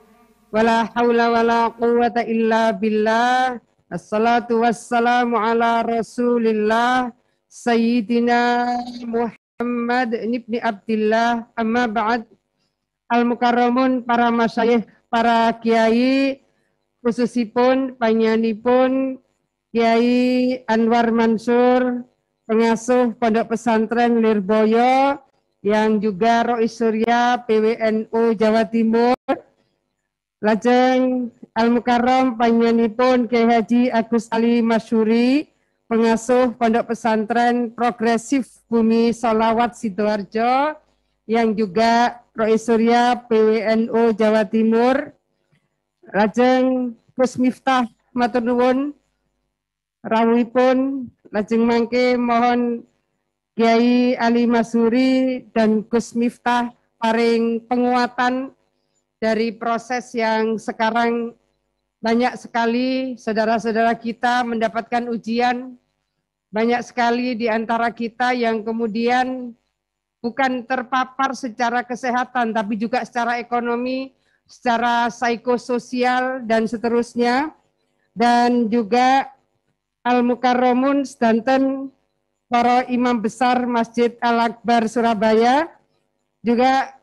Wala hawla wala quwwata illa billah. Assalatu wassalamu ala rasulillah. Sayyidina Muhammad ibn Abdillah. Amma ba'd. Al-Mukarramun, para masyayikh, para kiai, khususipun panjenenganipun Kiai Anwar Mansur, pengasuh Pondok Pesantren Lirboyo, yang juga Rois Surya PWNU Jawa Timur. Lajeng Al-Mukarram panjenenganipun Kiai Haji Agus Ali Masyuri, pengasuh Pondok Pesantren Progresif Bumi Sholawat Sidoarjo, yang juga Rois Surya PWNU Jawa Timur. Lajeng Gus Miftah matur nuwun rawuhipun, lajeng mangke mohon Kiai Ali Masuri dan Gus Miftah paring penguatan dari proses yang sekarang banyak sekali saudara-saudara kita mendapatkan ujian, banyak sekali di antara kita yang kemudian bukan terpapar secara kesehatan tapi juga secara ekonomi, secara psikososial dan seterusnya, dan juga Al-Mukarramun sedanten para imam besar Masjid Al-Akbar Surabaya, juga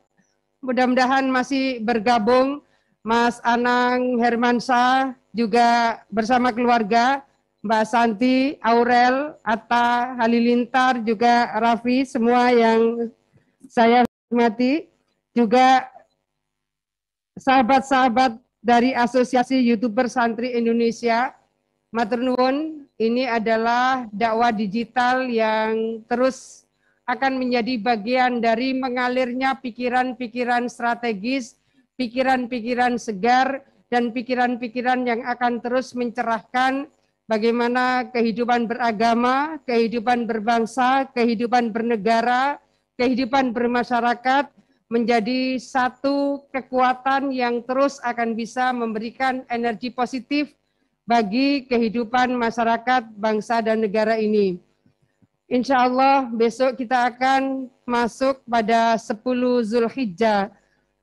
mudah-mudahan masih bergabung Mas Anang Hermansyah juga bersama keluarga, Mbak Santi, Aurel, Atta, Halilintar, juga Raffi, semua yang saya hormati, juga sahabat-sahabat dari Asosiasi YouTuber Santri Indonesia. Matur nuwun, ini adalah dakwah digital yang terus akan menjadi bagian dari mengalirnya pikiran-pikiran strategis, pikiran-pikiran segar, dan pikiran-pikiran yang akan terus mencerahkan bagaimana kehidupan beragama, kehidupan berbangsa, kehidupan bernegara, kehidupan bermasyarakat menjadi satu kekuatan yang terus akan bisa memberikan energi positif bagi kehidupan masyarakat, bangsa, dan negara ini. Insya Allah besok kita akan masuk pada 10 Zulhijjah.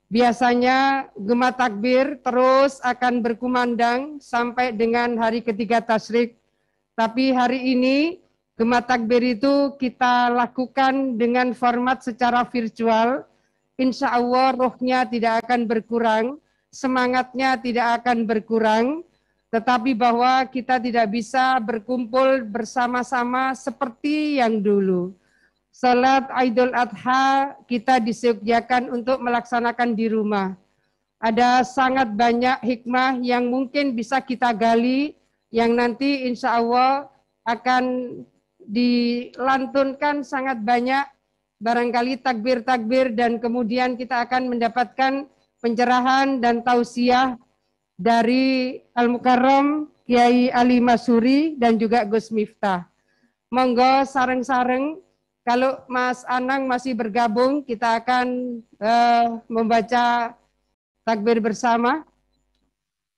Biasanya gema takbir terus akan berkumandang sampai dengan hari ketiga tasyrik. Tapi hari ini gema takbir itu kita lakukan dengan format secara virtual. Insya Allah rohnya tidak akan berkurang, semangatnya tidak akan berkurang, tetapi bahwa kita tidak bisa berkumpul bersama-sama seperti yang dulu. Salat Idul Adha kita disediakan untuk melaksanakan di rumah. Ada sangat banyak hikmah yang mungkin bisa kita gali, yang nanti insya Allah akan dilantunkan sangat banyak, barangkali takbir-takbir, dan kemudian kita akan mendapatkan pencerahan dan tausiah dari Al-Mukarram Kiai Ali Masuri dan juga Gus Miftah. Monggo sareng-sareng, kalau Mas Anang masih bergabung, kita akan membaca takbir bersama.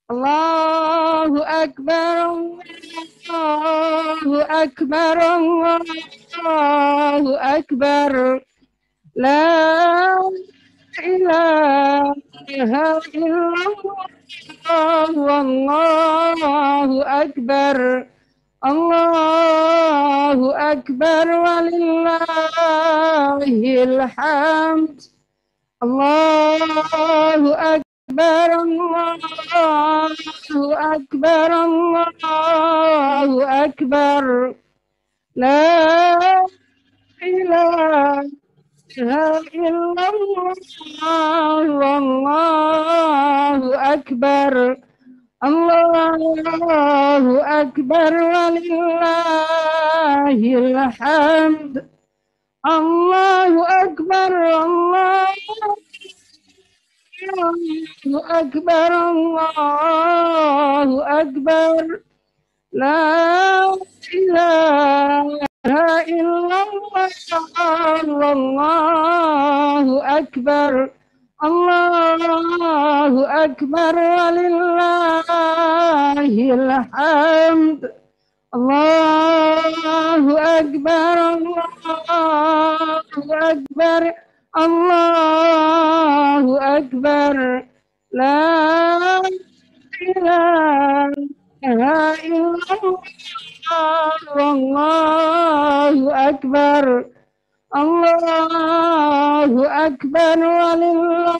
Allahu Akbar, Allahu Akbar, Allahu Akbar, la ilaha illallah, Allahu Akbar, Allahu Akbar, walillahil hamd, Allahu Akbar, أكبر الله أكبر الله أكبر لا إله إلا الله والله أكبر الله أكبر ولله الحمد الله أكبر الله أكبر الله أكبر لا إله إلا الله والله أكبر الله أكبر ولله الحمد الله أكبر الله أكبر الله أكبر لا إله إلا الله والله أكبر الله أكبر ولله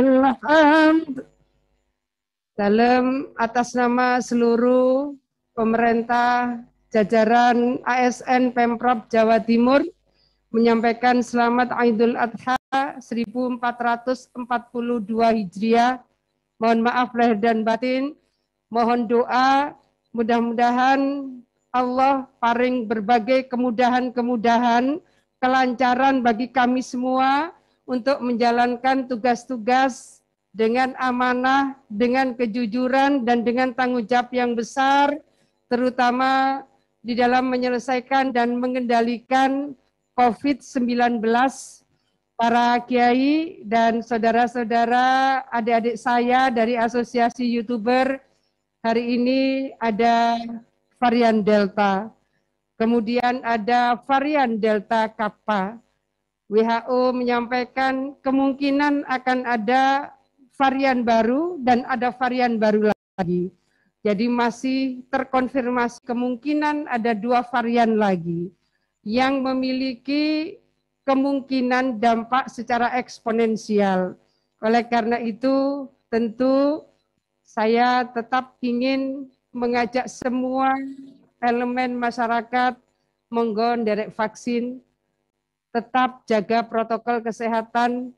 الحمد. Dalam atas nama seluruh pemerintah jajaran ASN Pemprov Jawa Timur menyampaikan selamat Idul Adha 1442 Hijriah. Mohon maaf lahir dan batin. Mohon doa mudah-mudahan Allah paring berbagai kemudahan-kemudahan, kelancaran bagi kami semua untuk menjalankan tugas-tugas dengan amanah, dengan kejujuran, dan dengan tanggung jawab yang besar, terutama di dalam menyelesaikan dan mengendalikan COVID-19. Para kiai dan saudara-saudara, adik-adik saya dari Asosiasi YouTuber, hari ini ada varian Delta, kemudian ada varian Delta Kappa. WHO menyampaikan kemungkinan akan ada varian baru dan ada varian baru lagi. Jadi masih terkonfirmasi kemungkinan ada 2 varian lagi yang memiliki kemungkinan dampak secara eksponensial. Oleh karena itu, tentu saya tetap ingin mengajak semua elemen masyarakat monggo nderek vaksin, tetap jaga protokol kesehatan,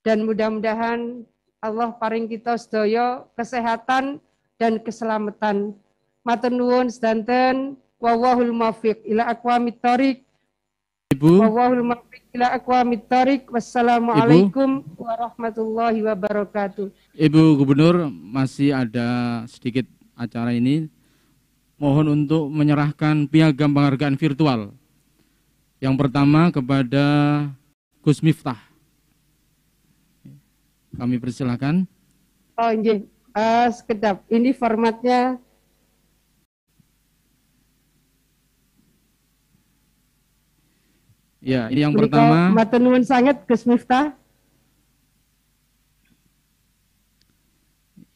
dan mudah-mudahan Allah paring kita sedaya kesehatan dan keselamatan. Matur nuwun sedanten, wallahul muwaffiq ila aqwamit thoriq. Ibu. Wallahul muwaffiq ila aqwamit thoriq. Wassalamualaikum warahmatullahi wabarakatuh. Ibu Gubernur, masih ada sedikit acara ini. Mohon untuk menyerahkan piagam penghargaan virtual. Yang pertama kepada Gus Miftah. Kami persilakan. Oh, nggih. Sekedap. Ini formatnya. Ya, ini yang pertama. Matur nuwun sanget Gus Miftah.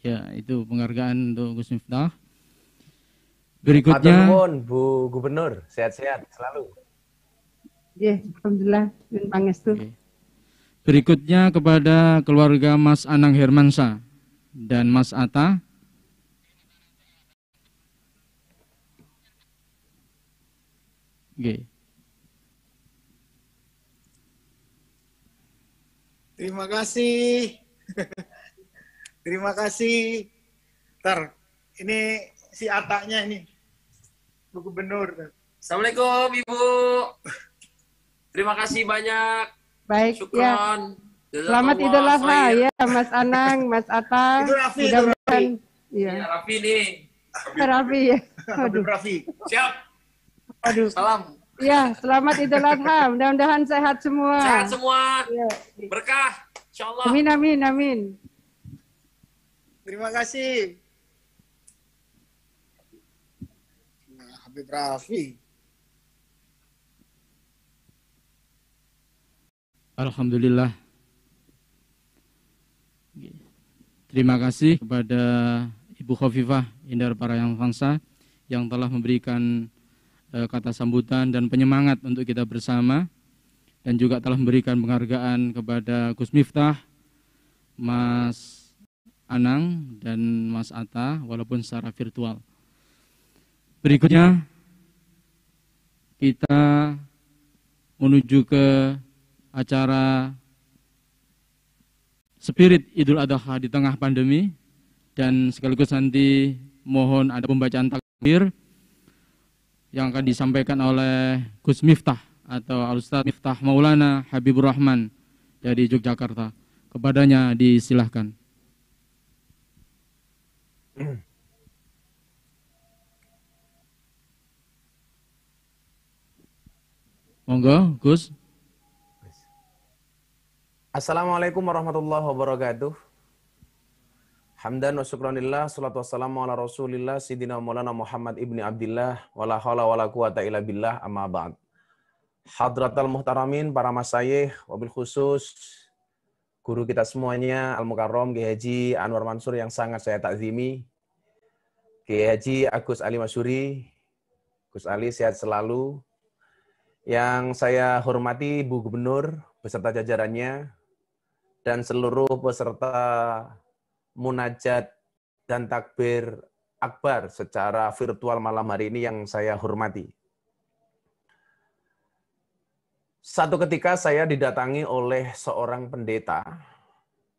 Ya, itu penghargaan untuk Gus Miftah. Berikutnya. Matur nuwun Bu Gubernur, sehat-sehat selalu. Ya, alhamdulillah. Pangestu. Okay. Berikutnya kepada keluarga Mas Anang Hermansyah dan Mas Atta. Okay. Terima kasih. Terima kasih. Ntar, ini si Atanya ini, Bu Gubernur. Assalamualaikum Ibu. Terima kasih banyak. Baik, syukron. Ya. Selamat Idul Adha ya Mas Anang, Mas Atta. Itu Raffi, mudah-mudahan. Iya, Raffi nih. Raffi ya. Aduh. Raffi. Siap. Aduh. Salam. Ya, selamat Idul Adha. Mudah-mudahan sehat semua. Sehat semua. Ya. Berkah. Insyaallah. Amin, amin, amin. Terima kasih. Nah, Habib Raffi. Alhamdulillah. Terima kasih kepada Ibu Khofifah Indar Parayangansa yang telah memberikan kata sambutan dan penyemangat untuk kita bersama, dan juga telah memberikan penghargaan kepada Gus Miftah, Mas Anang dan Mas Atta walaupun secara virtual. Berikutnya kita menuju ke acara Spirit Idul Adha di tengah pandemi, dan sekaligus nanti mohon ada pembacaan takbir yang akan disampaikan oleh Gus Miftah atau Al-Ustaz Miftah Maulana Habibur Rahman dari Yogyakarta. Kepadanya disilahkan. Monggo, Gus. Assalamualaikum warahmatullahi wabarakatuh. Hamdan wa syukranillah, salatu wassalamu ala rasulillah, Sidina Maulana Muhammad ibni Abdillah, wala hawla wala quwata illa billah, amma ba'd. Hadratal muhtaramin, para masyayikh, wabil khusus, guru kita semuanya, Al-Mukarram, Kiai Haji Anwar Mansur yang sangat saya takzimi, Kiai Haji Agus Ali Masyuri, Gus Ali sehat selalu, yang saya hormati Bu Gubernur beserta jajarannya, dan seluruh peserta munajat dan takbir akbar secara virtual malam hari ini yang saya hormati. Satu ketika saya didatangi oleh seorang pendeta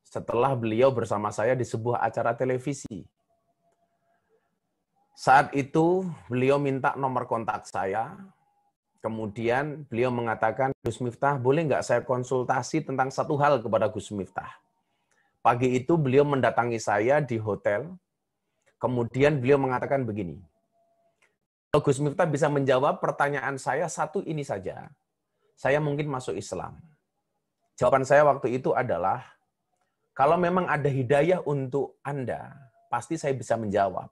setelah beliau bersama saya di sebuah acara televisi. Saat itu beliau minta nomor kontak saya. Kemudian beliau mengatakan, Gus Miftah, boleh nggak saya konsultasi tentang satu hal kepada Gus Miftah? Pagi itu beliau mendatangi saya di hotel. Kemudian beliau mengatakan begini, kalau Gus Miftah bisa menjawab pertanyaan saya satu ini saja, saya mungkin masuk Islam. Jawaban saya waktu itu adalah, kalau memang ada hidayah untuk Anda, pasti saya bisa menjawab.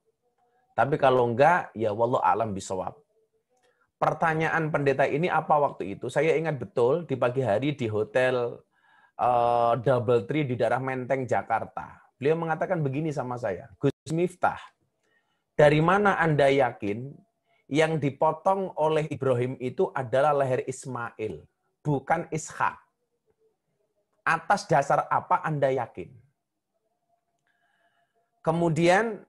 Tapi kalau enggak, ya wallahu a'lam bishawab. Pertanyaan pendeta ini apa waktu itu? Saya ingat betul di pagi hari di hotel Double Tree di daerah Menteng, Jakarta. Beliau mengatakan begini sama saya, Gus Miftah, dari mana Anda yakin yang dipotong oleh Ibrahim itu adalah leher Ismail, bukan Ishak? Atas dasar apa Anda yakin? Kemudian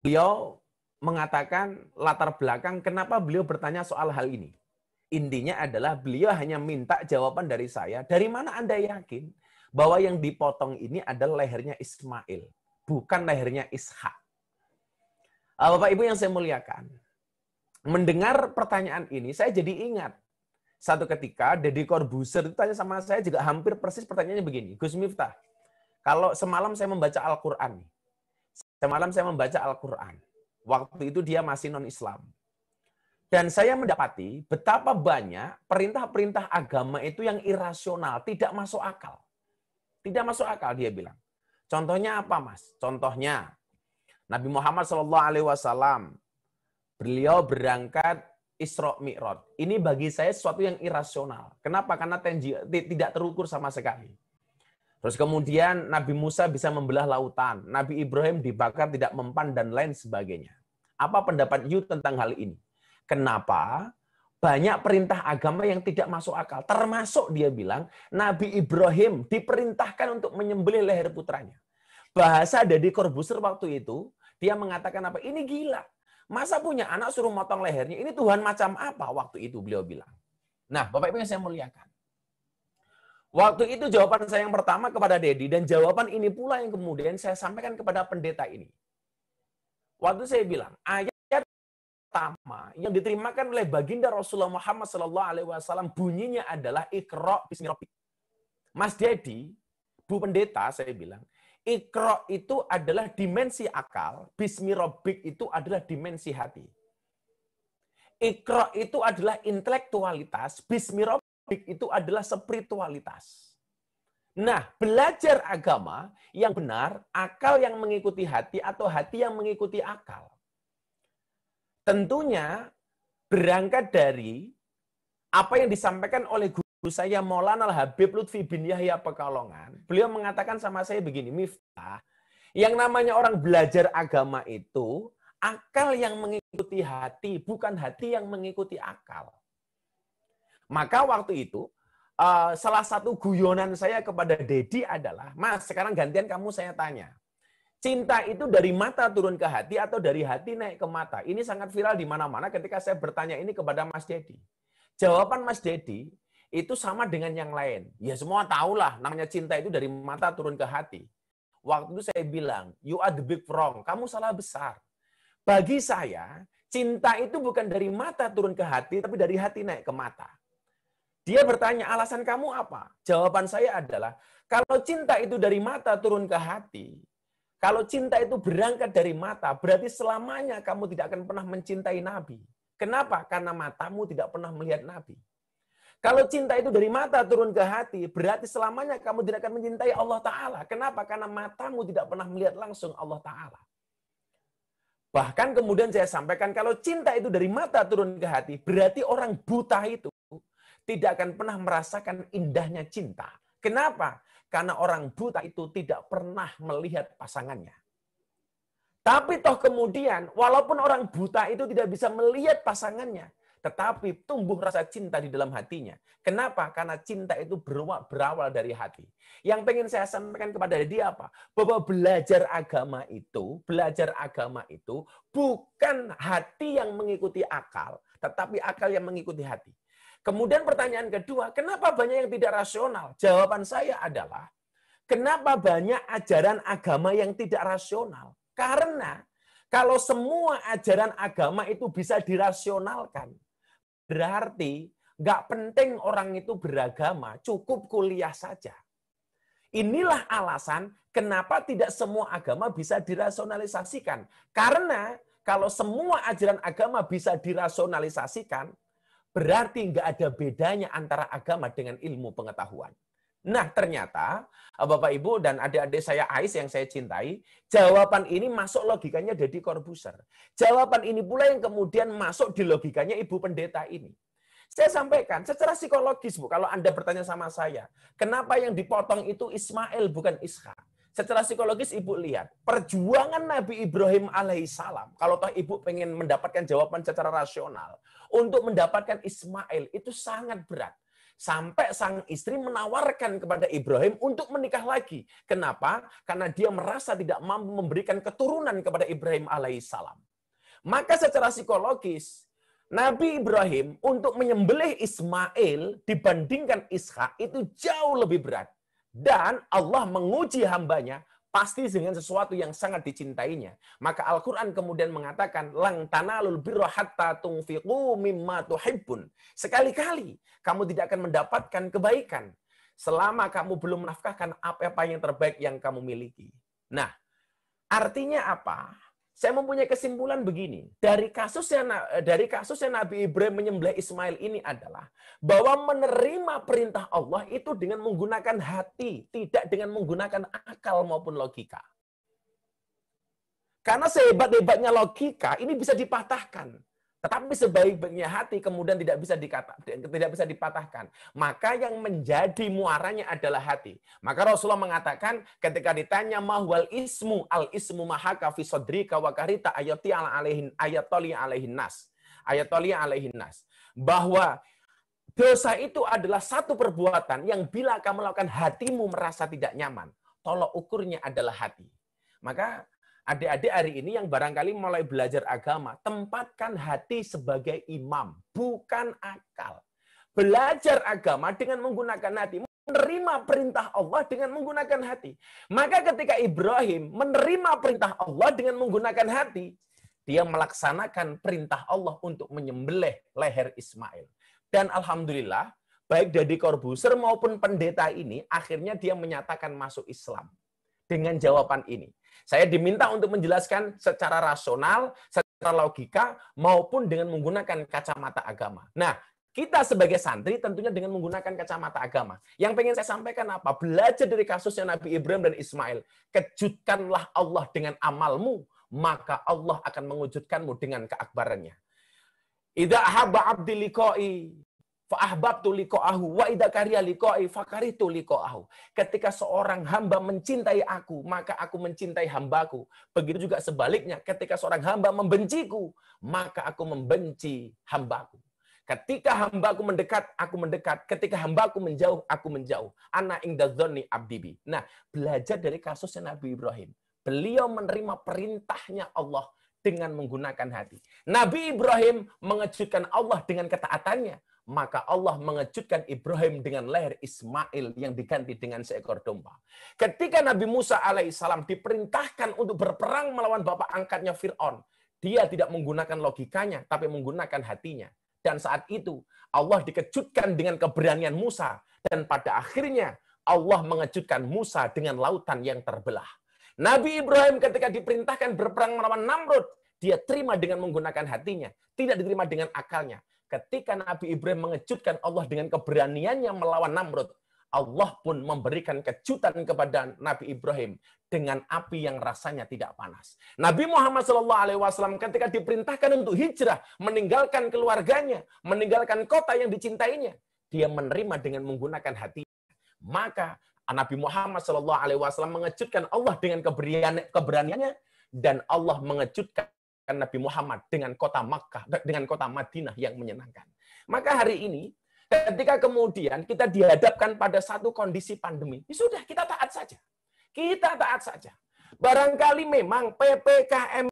beliau mengatakan latar belakang kenapa beliau bertanya soal hal ini. Intinya adalah beliau hanya minta jawaban dari saya, dari mana Anda yakin bahwa yang dipotong ini adalah lehernya Ismail, bukan lehernya Ishak? Bapak Ibu yang saya muliakan, mendengar pertanyaan ini, saya jadi ingat. Satu ketika, Deddy Corbuzier itu tanya sama saya juga hampir persis pertanyaannya begini, Gus Miftah, kalau semalam saya membaca Al-Quran, waktu itu dia masih non-Islam. Dan saya mendapati betapa banyak perintah-perintah agama itu yang irasional, tidak masuk akal. Tidak masuk akal, dia bilang. Contohnya apa, Mas? Contohnya, Nabi Muhammad SAW, beliau berangkat Isra Mi'raj. Ini bagi saya sesuatu yang irasional. Kenapa? Karena tidak terukur sama sekali. Terus kemudian Nabi Musa bisa membelah lautan. Nabi Ibrahim dibakar tidak mempan dan lain sebagainya. Apa pendapat you tentang hal ini? Kenapa banyak perintah agama yang tidak masuk akal? Termasuk dia bilang Nabi Ibrahim diperintahkan untuk menyembelih leher putranya. Bahasa Deddy Corbuzier waktu itu, dia mengatakan apa? Ini gila. Masa punya anak suruh motong lehernya? Ini Tuhan macam apa? Waktu itu beliau bilang. Nah, Bapak Ibu yang saya muliakan. Waktu itu jawaban saya yang pertama kepada Deddy, dan jawaban ini pula yang kemudian saya sampaikan kepada pendeta ini. Waktu saya bilang, ayat pertama yang diterimakan oleh baginda Rasulullah Muhammad SAW bunyinya adalah Iqra bismi rabbik. Mas Deddy, Bu Pendeta, saya bilang, Iqra itu adalah dimensi akal, bismi rabbik itu adalah dimensi hati. Iqra itu adalah intelektualitas, bismi rabbik itu adalah spiritualitas. Nah, belajar agama yang benar, akal yang mengikuti hati atau hati yang mengikuti akal. Tentunya berangkat dari apa yang disampaikan oleh guru saya Maulana Al-Habib Lutfi bin Yahya Pekalongan. Beliau mengatakan sama saya begini, Miftah, yang namanya orang belajar agama itu, akal yang mengikuti hati, bukan hati yang mengikuti akal. Maka waktu itu, salah satu guyonan saya kepada Dedi adalah, Mas, sekarang gantian kamu saya tanya. Cinta itu dari mata turun ke hati atau dari hati naik ke mata? Ini sangat viral di mana-mana ketika saya bertanya ini kepada Mas Dedi. Jawaban Mas Dedi itu sama dengan yang lain. Ya semua tahulah namanya cinta itu dari mata turun ke hati. Waktu itu saya bilang, you are the big wrong. Kamu salah besar. Bagi saya, cinta itu bukan dari mata turun ke hati, tapi dari hati naik ke mata. Dia bertanya, alasan kamu apa? Jawaban saya adalah, kalau cinta itu dari mata turun ke hati, kalau cinta itu berangkat dari mata, berarti selamanya kamu tidak akan pernah mencintai Nabi. Kenapa? Karena matamu tidak pernah melihat Nabi. Kalau cinta itu dari mata turun ke hati, berarti selamanya kamu tidak akan mencintai Allah Ta'ala. Kenapa? Karena matamu tidak pernah melihat langsung Allah Ta'ala. Bahkan kemudian saya sampaikan, kalau cinta itu dari mata turun ke hati, berarti orang buta itu tidak akan pernah merasakan indahnya cinta. Kenapa? Karena orang buta itu tidak pernah melihat pasangannya. Tapi toh kemudian, walaupun orang buta itu tidak bisa melihat pasangannya, tetapi tumbuh rasa cinta di dalam hatinya. Kenapa? Karena cinta itu berawal dari hati. Yang pengen saya sampaikan kepada dia apa? Bahwa belajar agama itu bukan hati yang mengikuti akal, tetapi akal yang mengikuti hati. Kemudian pertanyaan kedua, kenapa banyak yang tidak rasional? Jawaban saya adalah, kenapa banyak ajaran agama yang tidak rasional? Karena kalau semua ajaran agama itu bisa dirasionalkan, berarti nggak penting orang itu beragama, cukup kuliah saja. Inilah alasan kenapa tidak semua agama bisa dirasionalisasikan. Karena kalau semua ajaran agama bisa dirasionalisasikan, berarti nggak ada bedanya antara agama dengan ilmu pengetahuan. Nah, ternyata Bapak Ibu dan adik-adik saya Ais yang saya cintai, jawaban ini masuk logikanya Deddy Corbuzier. Jawaban ini pula yang kemudian masuk di logikanya Ibu Pendeta ini. Saya sampaikan secara psikologis, Bu, kalau Anda bertanya sama saya, kenapa yang dipotong itu Ismail bukan Ishak? Secara psikologis Ibu lihat, perjuangan Nabi Ibrahim alaihissalam, kalau toh Ibu pengen mendapatkan jawaban secara rasional, untuk mendapatkan Ismail itu sangat berat. Sampai sang istri menawarkan kepada Ibrahim untuk menikah lagi. Kenapa? Karena dia merasa tidak mampu memberikan keturunan kepada Ibrahim alaihissalam. Maka secara psikologis, Nabi Ibrahim untuk menyembelih Ismail dibandingkan Ishak itu jauh lebih berat. Dan Allah menguji hambanya pasti dengan sesuatu yang sangat dicintainya. Maka Al-Quran kemudian mengatakan, Lang tanalul birra hatta tunfiqu mimma tuhibbun. Sekali-kali kamu tidak akan mendapatkan kebaikan selama kamu belum menafkahkan apa-apa yang terbaik yang kamu miliki. Nah, artinya apa? Saya mempunyai kesimpulan begini, dari kasusnya Nabi Ibrahim menyembelih Ismail ini adalah bahwa menerima perintah Allah itu dengan menggunakan hati, tidak dengan menggunakan akal maupun logika. Karena sehebat-hebatnya logika ini bisa dipatahkan, tetapi sebaik-baiknya hati kemudian tidak bisa dipatahkan. Maka yang menjadi muaranya adalah hati. Maka Rasulullah mengatakan ketika ditanya mahwal ismu, al ismu mahaka fi sodrika wa karita ayati alaihin nas. Bahwa dosa itu adalah satu perbuatan yang bila kamu lakukan hatimu merasa tidak nyaman. Tolok ukurnya adalah hati. Maka adik-adik hari ini yang barangkali mulai belajar agama, tempatkan hati sebagai imam, bukan akal. Belajar agama dengan menggunakan hati, menerima perintah Allah dengan menggunakan hati. Maka ketika Ibrahim menerima perintah Allah dengan menggunakan hati, dia melaksanakan perintah Allah untuk menyembelih leher Ismail. Dan alhamdulillah, baik Deddy Corbuzier maupun pendeta ini, akhirnya dia menyatakan masuk Islam. Dengan jawaban ini. Saya diminta untuk menjelaskan secara rasional, secara logika, maupun dengan menggunakan kacamata agama. Nah, kita sebagai santri tentunya dengan menggunakan kacamata agama. Yang pengen saya sampaikan apa? Belajar dari kasusnya Nabi Ibrahim dan Ismail. Kejutkanlah Allah dengan amalmu, maka Allah akan mengujudkanmu dengan keakbarannya. Idza ahabba abdi liqa'i fa'ahbabtu liqa'ahu wa idza kariha liqa'i fakaritu liqa'ahu. Ketika seorang hamba mencintai aku, maka aku mencintai hambaku. Begitu juga sebaliknya, ketika seorang hamba membenciku, maka aku membenci hambaku. Ketika hambaku mendekat, aku mendekat. Ketika hambaku menjauh, aku menjauh. Ana inda dzanni abdi bi. Nah, belajar dari kasusnya Nabi Ibrahim. Beliau menerima perintahnya Allah dengan menggunakan hati. Nabi Ibrahim mengejutkan Allah dengan ketaatannya. Maka Allah mengejutkan Ibrahim dengan lahir Ismail yang diganti dengan seekor domba. Ketika Nabi Musa alaihissalam diperintahkan untuk berperang melawan bapak angkatnya Fir'aun, dia tidak menggunakan logikanya, tapi menggunakan hatinya. Dan saat itu Allah dikejutkan dengan keberanian Musa. Dan pada akhirnya Allah mengejutkan Musa dengan lautan yang terbelah. Nabi Ibrahim ketika diperintahkan berperang melawan Namrud, dia terima dengan menggunakan hatinya. Tidak diterima dengan akalnya. Ketika Nabi Ibrahim mengejutkan Allah dengan keberaniannya melawan Namrud, Allah pun memberikan kejutan kepada Nabi Ibrahim dengan api yang rasanya tidak panas. Nabi Muhammad SAW ketika diperintahkan untuk hijrah, meninggalkan keluarganya, meninggalkan kota yang dicintainya, dia menerima dengan menggunakan hati. Maka Nabi Muhammad SAW mengejutkan Allah dengan keberaniannya, dan Allah mengejutkan Nabi Muhammad dengan kota Makkah, dengan kota Madinah yang menyenangkan. Maka hari ini, ketika kemudian kita dihadapkan pada satu kondisi pandemi, ya sudah, kita taat saja. Kita taat saja. Barangkali memang PPKM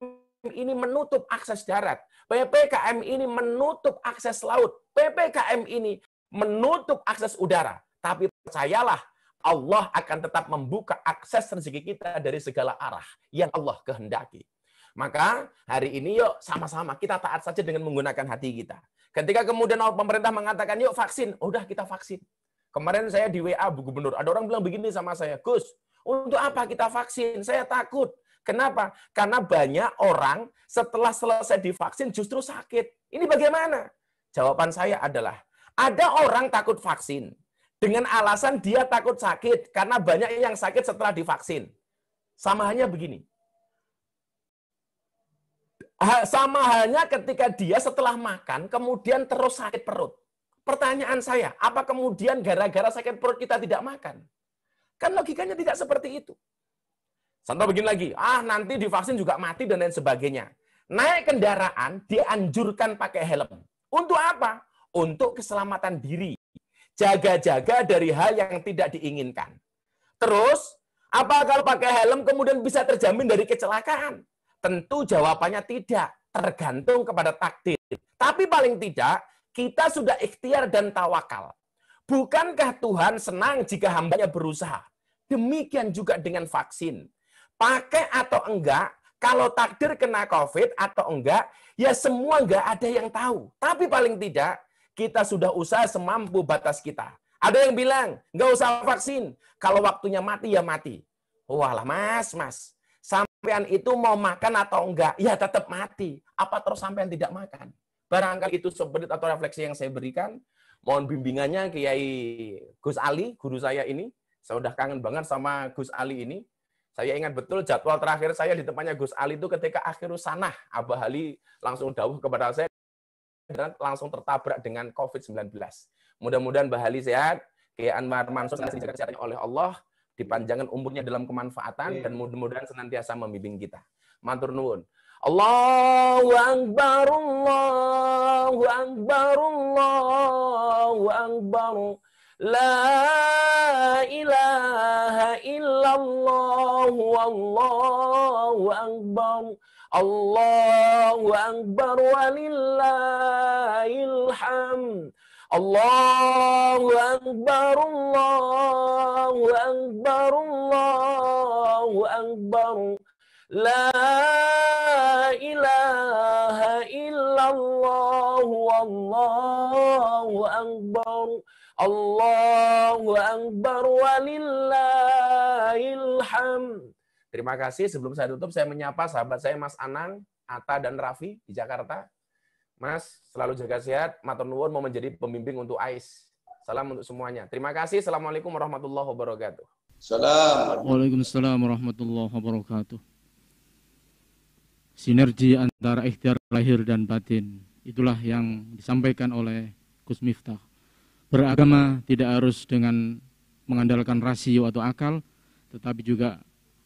ini menutup akses darat. PPKM ini menutup akses laut. PPKM ini menutup akses udara. Tapi percayalah, Allah akan tetap membuka akses rezeki kita dari segala arah yang Allah kehendaki. Maka hari ini yuk sama-sama kita taat saja dengan menggunakan hati kita. Ketika kemudian pemerintah mengatakan yuk vaksin, udah kita vaksin. Kemarin saya di WA Bu Gubernur, ada orang bilang begini sama saya, Gus, untuk apa kita vaksin? Saya takut. Kenapa? Karena banyak orang setelah selesai divaksin justru sakit. Ini bagaimana? Jawaban saya adalah, ada orang takut vaksin dengan alasan dia takut sakit karena banyak yang sakit setelah divaksin. Sama halnya begini. Sama halnya ketika dia setelah makan, kemudian terus sakit perut. Pertanyaan saya, apa kemudian gara-gara sakit perut kita tidak makan? Kan logikanya tidak seperti itu. Contoh begini lagi, nanti divaksin juga mati dan lain sebagainya. Naik kendaraan, dianjurkan pakai helm. Untuk apa? Untuk keselamatan diri. Jaga-jaga dari hal yang tidak diinginkan. Terus, apa kalau pakai helm kemudian bisa terjamin dari kecelakaan? Tentu jawabannya tidak, tergantung kepada takdir. Tapi paling tidak, kita sudah ikhtiar dan tawakal. Bukankah Tuhan senang jika hambanya berusaha? Demikian juga dengan vaksin. Pakai atau enggak, kalau takdir kena COVID atau enggak, ya semua enggak ada yang tahu. Tapi paling tidak, kita sudah usaha semampu batas kita. Ada yang bilang, enggak usah vaksin. Kalau waktunya mati, ya mati. Walah mas. Sampean itu mau makan atau enggak, ya tetap mati. Apa terus sampean tidak makan? Barangkali itu sebenarnya atau refleksi yang saya berikan. Mohon bimbingannya Kiai Gus Ali, guru saya ini. Saya udah kangen banget sama Gus Ali ini. Saya ingat betul jadwal terakhir saya di tempatnya Gus Ali itu ketika akhirus sanah. Abah Ali langsung dawuh kepada saya dan langsung tertabrak dengan COVID-19. Mudah-mudahan Mbah Ali sehat, Kiai Anwar Mansur dijaga kesehatannya oleh Allah, dipanjangkan umurnya dalam kemanfaatan, dan mudah-mudahan senantiasa membimbing kita. Matur nuwun. Allahu Akbar, Allahu Akbar, Allahu Akbar. La ilaha illallah, wallahu akbar. Allahu Akbar walillahil hamd. Allahu Akbar, Allahu Akbar, Allahu Akbar. La ilaha illallah, wallahu akbar. Allahu Akbar walillahil hamd. Terima kasih. Sebelum saya tutup, saya menyapa sahabat saya Mas Anang, Atta, dan Raffi di Jakarta. Mas, selalu jaga sehat. Matur nuwun mau menjadi pembimbing untuk AIS. Salam untuk semuanya. Terima kasih. Assalamualaikum warahmatullahi wabarakatuh. Salam. Waalaikumsalam warahmatullahi wabarakatuh. Sinergi antara ikhtiar lahir dan batin, itulah yang disampaikan oleh Gus Miftah. Beragama tidak harus dengan mengandalkan rasio atau akal, tetapi juga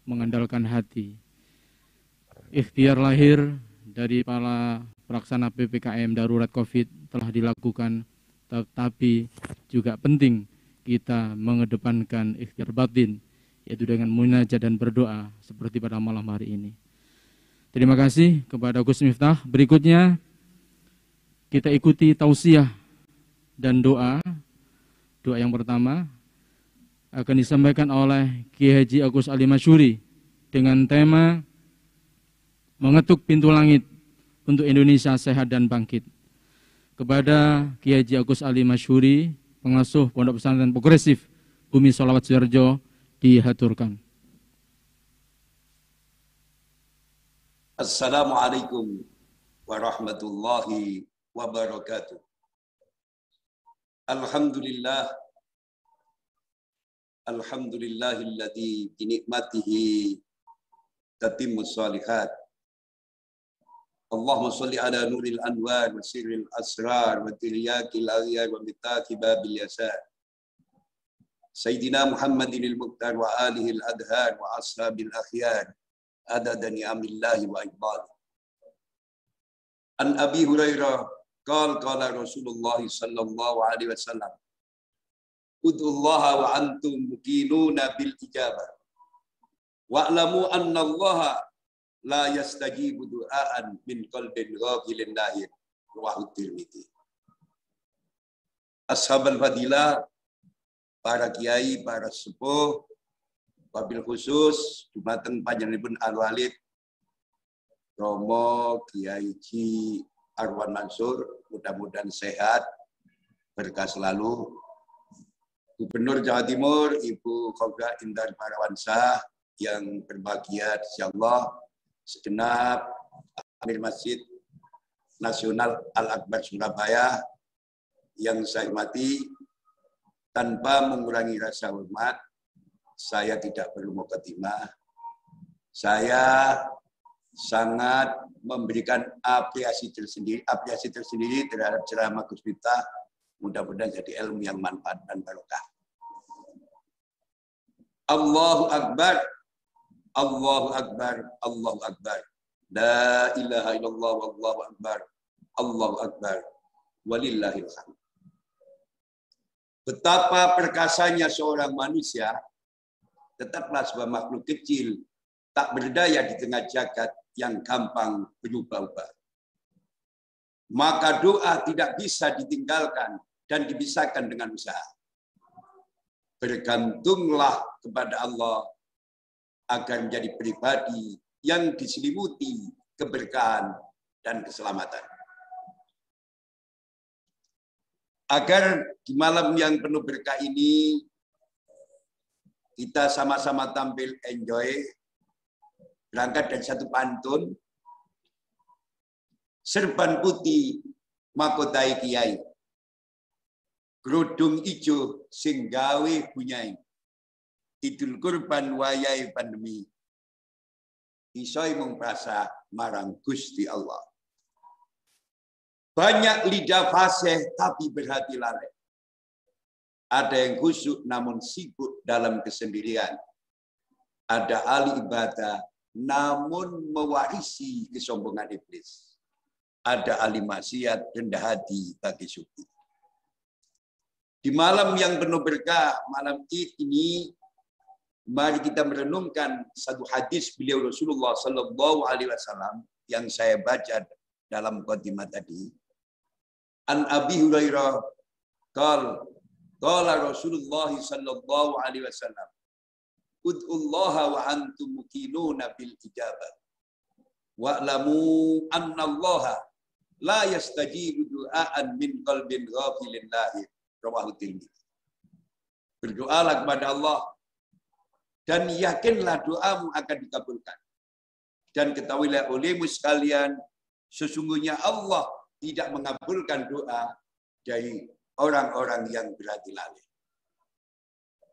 mengandalkan hati. Ikhtiar lahir dari para pelaksana PPKM darurat COVID telah dilakukan, tetapi juga penting kita mengedepankan ikhtiar batin, yaitu dengan munajat dan berdoa seperti pada malam hari ini. Terima kasih kepada Gus Miftah. Berikutnya kita ikuti tausiah dan doa. Doa yang pertama akan disampaikan oleh Kiai Haji Agus Ali Masyuri dengan tema mengetuk pintu langit untuk Indonesia sehat dan bangkit. Kepada Kiai Haji Agus Ali Masyuri, pengasuh Pondok Pesantren Progresif Bumi Sholawat Suharjo, dihaturkan. Assalamualaikum warahmatullahi wabarakatuh. Alhamdulillah. Alhamdulillahilladzi binikmatihi tatimmus shalihat. Allahumma sholli ala nuril anwar wa sirril asrar wa tiryakil aghyar wa mitaki babil yasar. Sayyidina Muhammadin al-Muqtar wa alihi al-adhar wa ashabil akhyar adada ni'amillahi wa ibadi. An Abi Hurairah qala Rasulullah sallallahu alaihi wasallam, ud'ullaha wa antum muqinuna bil ijabah wa'lamu anna allaha la yastajibu du'aan min qalbin ghafilin lahir. Rawahu Tirmidzi. Ashabul fadilah, para kiai, para sepuh, wabil khusus dumateng panjenenganipun Al-Walid Romo Kiai Ji Arwan Mansur, mudah-mudahan sehat, berkah selalu. Gubernur Jawa Timur Ibu Khofifah Indar Parawansa yang berbahagia, insyaallah, segenap Amir Masjid Nasional Al-Akbar Surabaya yang saya hormati, tanpa mengurangi rasa hormat, saya tidak perlu mukadimah. Saya sangat memberikan apresiasi tersendiri terhadap ceramah Gus Miftah. Mudah-mudahan jadi ilmu yang manfaat dan barokah. Allahu Akbar, Allahu Akbar, Allahu Akbar. La ilaha illallah wallahu akbar, Allahu Akbar, walillahil hamd. Betapa perkasanya seorang manusia, tetaplah sebuah makhluk kecil, tak berdaya di tengah jagat yang gampang berubah-ubah. Maka doa tidak bisa ditinggalkan dan dipisahkan dengan usaha. Bergantunglah kepada Allah agar menjadi pribadi yang diselimuti keberkahan dan keselamatan. Agar di malam yang penuh berkah ini kita sama-sama tampil enjoy, berangkat dari satu pantun, serban putih makotai kiai, kerudung ijo sing gawe bunyai, idul kurban wayai pandemi, isoi mung prasa marang Gusti Allah. Banyak lidah fasih tapi berhati lalai. Ada yang khusyuk namun sibuk dalam kesendirian. Ada ahli ibadah namun mewarisi kesombongan iblis. Ada ahli maksiat rendah hati bagi sufi. Di malam yang penuh berkah, malam Id ini, mari kita merenungkan satu hadis beliau Rasulullah Sallallahu Alaihi Wasallam yang saya baca dalam mukadimah tadi. An Abi Hurairah qala Rasulullah Sallallahu Alaihi Wasallam, ud'ullaha wa antum muqinuna bil ijabah wa'lamu anna allaha la yastajibu du'aan min qalbin ghafilin lahir. Rawahu Tirmidzi. Berdoalah kepada Allah dan yakinlah doamu akan dikabulkan. Dan ketahuilah olehmu sekalian, sesungguhnya Allah tidak mengabulkan doa dari orang-orang yang berhati lalai.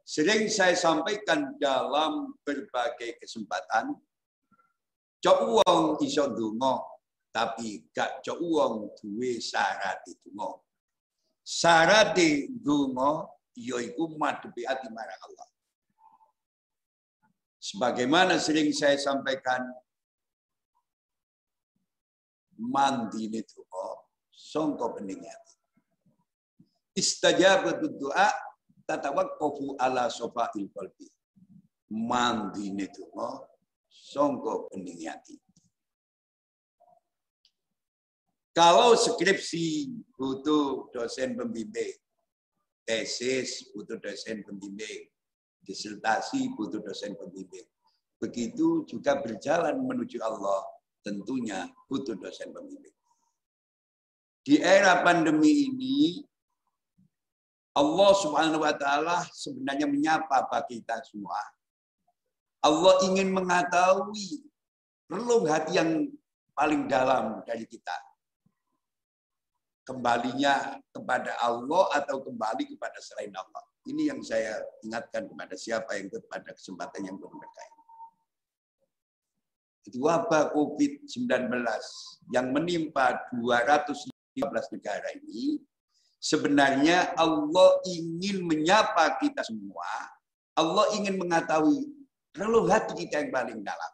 Sering saya sampaikan dalam berbagai kesempatan, cok wong iso ndonga, tapi gak cok wong duwe syarat ndonga. Syarat ndonga yaiku madhepi ati marang Allah. Sebagaimana sering saya sampaikan, mandine donga sangka bening ati. Istajabatu du'a tatawaqqafu ala safa'il qalbi. Mandine donga sangka bening ati. Kalau skripsi butuh dosen pembimbing, tesis butuh dosen pembimbing, disertasi butuh dosen pembimbing. Begitu juga berjalan menuju Allah, tentunya butuh dosen pembimbing. Di era pandemi ini, Allah Subhanahu wa Ta'ala sebenarnya menyapa bagi kita semua. Allah ingin mengetahui relung hati yang paling dalam dari kita. Kembalinya kepada Allah atau kembali kepada selain Allah. Ini yang saya ingatkan kepada siapa yang pada kesempatan yang berberkah ini. Itu wabah COVID-19 yang menimpa 215 negara ini, sebenarnya Allah ingin menyapa kita semua. Allah ingin mengetahui relung hati kita yang paling dalam.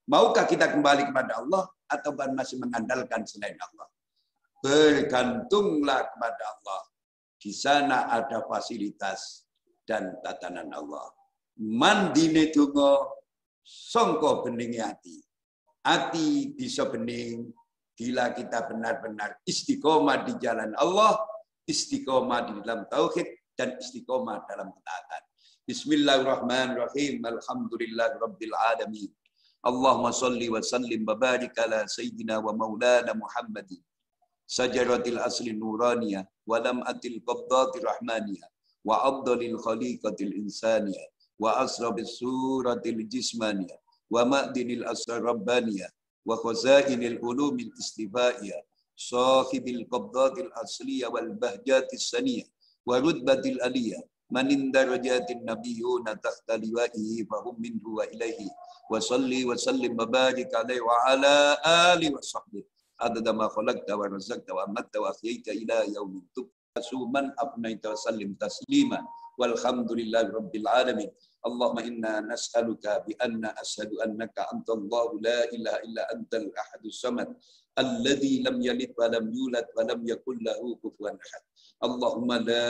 Maukah kita kembali kepada Allah atau masih mengandalkan selain Allah? Bergantunglah kepada Allah. Di sana ada fasilitas dan tatanan Allah. Mandine donga sangka bening ati. Ati bisa bening bila kita benar-benar istiqomah di jalan Allah, istiqomah di dalam tauhid, dan istiqomah dalam ketaatan. Bismillahirrahmanirrahim. Alhamdulillahirabbil alamin. Allahumma shalli wa sallim wa barik ala sayyidina wa maulana Muhammadin. Sajaratil asli nuraniyah wa lam'atil qabdatir rahmaniyah wa afdalil khaliqatil insaniyah wa asrabis suratil jismaniyah wa ma'dinil asrar rabbaniyah wa khazainil ulumil istifaiyah sahibil qabdatil asliyah wal bahjatis saniyah wa rutbatil aliyah manin darajatin nabiyyuna tahta liwa'ihi fahum minhu wa ilaihi wa salli wa sallim wa barik alaihi wa ala alihi wa sahbihi adada ma khalaqta wa razaqta wa amatta wa ahyaita ila yaumin tub'atsu man afnaita wa sallim taslima walhamdulillahi rabbil alamin. Allahumma inna nas'aluka bi anna ashhadu annaka antallahu la ilaha illa antal ahadus samad alladzi lam yalid wa lam yulad wa lam yakul lahu kufuwan ahad. Allahumma la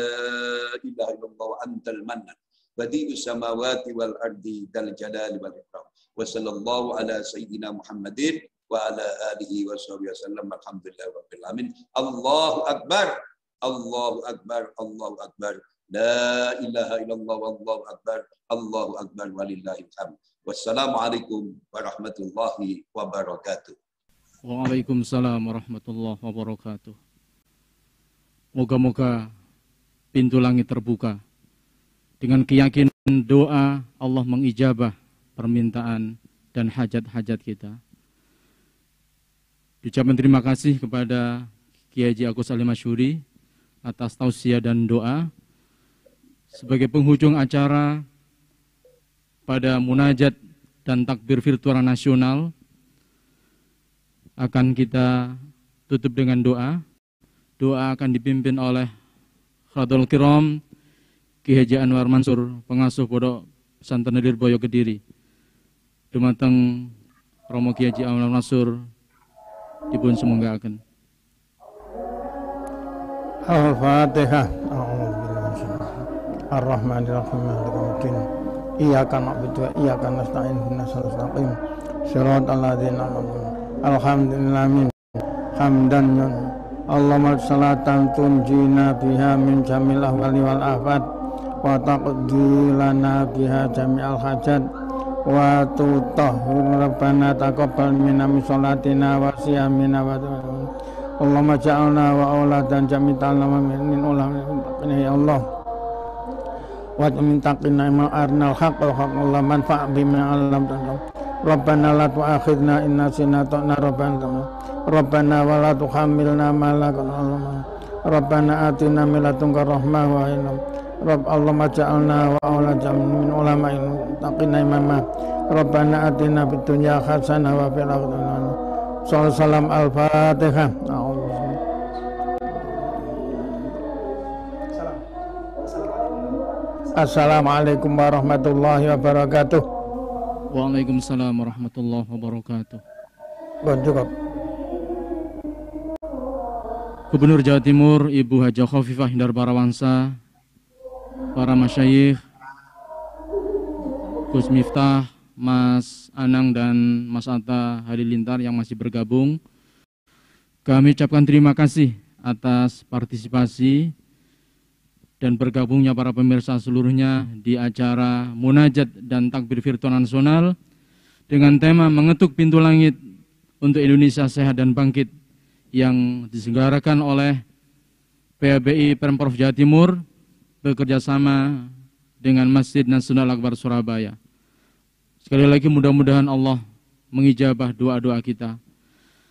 ilaha illallah wa antal mannan badi'us samawati wal ardi dal jalali wal ikram. Wa sallallahu ala sayyidina Muhammadin wa ala alihi wa sahbihi wasallam. Alhamdulillah rabbil alamin. Allahu akbar, Allahu akbar, Allahu akbar. La ilaha illallah wallahu akbar, Allahu akbar walillahil hamd. Wassalamualaikum warahmatullahi wabarakatuh. Waalaikumsalam warahmatullahi wabarakatuh. Moga-moga pintu langit terbuka. Dengan keyakinan doa Allah mengijabah permintaan dan hajat-hajat kita. Ucapan terima kasih kepada Kiai Haji Agus Salim Masyhuri atas tausiah dan doa. Sebagai penghujung acara pada munajat dan takbir virtual nasional, akan kita tutup dengan doa. Doa akan dipimpin oleh Khadul Kiram Kiai Haji Anwar Mansur, pengasuh Pondok Pesantren Lirboyo Kediri. Dumateng Romo Kiai Haji Anwar Mansur dipun semonggaken. Al-Fatihah. Ar-Rahmanir-Rahim. Maliki Iyyaka na'budu wa iyyaka nasta'in. Ihdinas siratal mustaqim. Shiratal ladzina an'amta 'alaihim. Alhamdulillah min hamdan Allahumma sholatan tunjina biha min jamil ahwali wal afat wa taqdi lana biha jami'al hajat wa tutahhir rabbana taqabbal minna min sholatina wa siyamina wa Allahumma ja'alna wa auladan jami'an min ulama ya Allah wa min taqina ma arnal haqq wa haqqal manfa' bima 'allamtana Rabbana la tu'akhidna in nasina ta'na Rabbana wa la tuhammilna ma la Rabbana atina min ladunka rahmah wa ilm Rabb Allahumma ja'alna wa auladan min ulama'in taqina imama Rabbana atina fid dunya hasanah wa fil akhirati hasanah. Salam al-Fatihah. Assalamualaikum warahmatullahi wabarakatuh. Waalaikumsalam warahmatullahi wabarakatuh. Cukup. Gubernur Jawa Timur Ibu Haja Khofifah Indar Parawansa, para masyayikh, Gus Miftah, Mas Anang dan Mas Atta Halilintar yang masih bergabung. Kami ucapkan terima kasih atas partisipasi dan bergabungnya para pemirsa seluruhnya di acara Munajat dan Takbir Virtual Nasional dengan tema Mengetuk Pintu Langit untuk Indonesia Sehat dan Bangkit yang diselenggarakan oleh PABI Pemprov Jawa Timur bekerjasama dengan Masjid Nasional Akbar Surabaya. Sekali lagi mudah-mudahan Allah mengijabah doa-doa kita.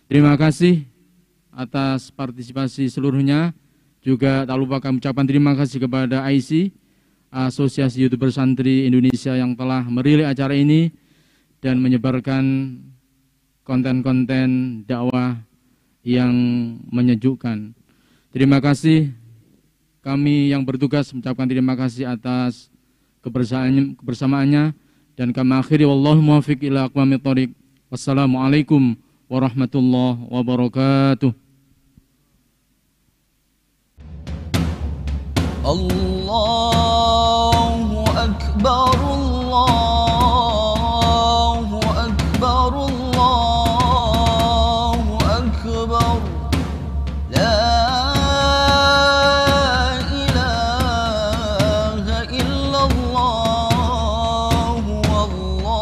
Terima kasih atas partisipasi seluruhnya. Juga tak lupa kami ucapkan terima kasih kepada IC, Asosiasi YouTuber Santri Indonesia, yang telah merilis acara ini dan menyebarkan konten-konten dakwah yang menyejukkan. Terima kasih. Kami yang bertugas mengucapkan terima kasih atas kebersamaannya dan kami akhiri wallahu muwaffiq ila aqwamit thoriq. Wassalamualaikum warahmatullahi wabarakatuh. Allahu akbar, Allahu akbar, Allahu akbar. La ilaha illallah, wallahu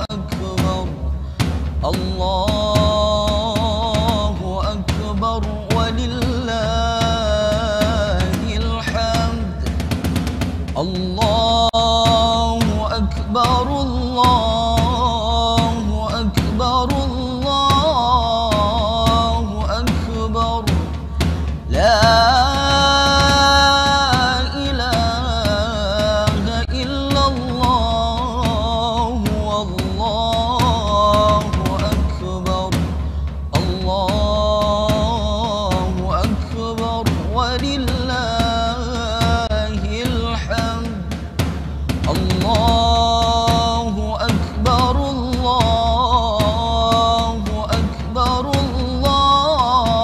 akbar. Allahu akbar walillahil hamd. Allahu akbar, Allahu akbar, Allahu akbar. La ilaha illallah, wallahu akbar. Allahu akbar walillahil hamd. Allahu akbar, Allahu akbar,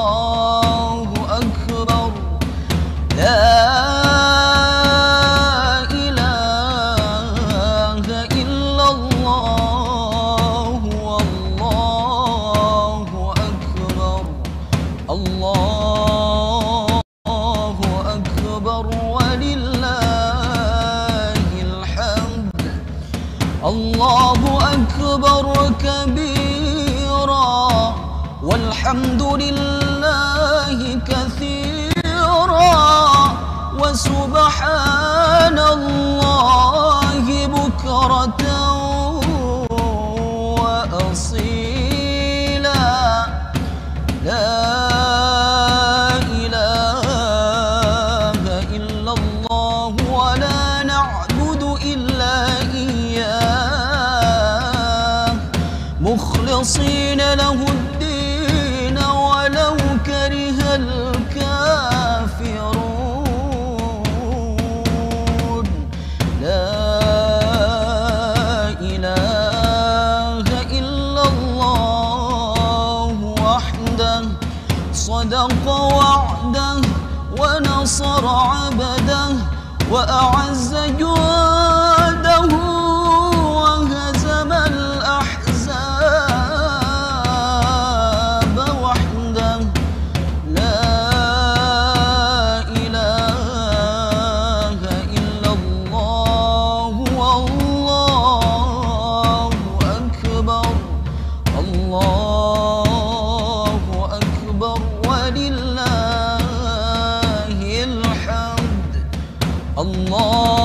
Allahu akbar. La ilaha illallah, wallahu akbar. Allahu akbar walillahil hamd. Allahu akbar kabira walhamdulillahi katsira wa subhanallahi bukratan wa asila. La ilaha illallah wa la na'budu illa iyyah mukhlisina lahu ad-din walau karihal kafirun. La ilaha illallah wahdah sadaqa wa'dah wa nasara 'abdah wa a'azza juhdahu wa hazama al-ahzab wahdah. La ilaha illallah wallahu akbar. Allahu akbar walillahil hamd. Allah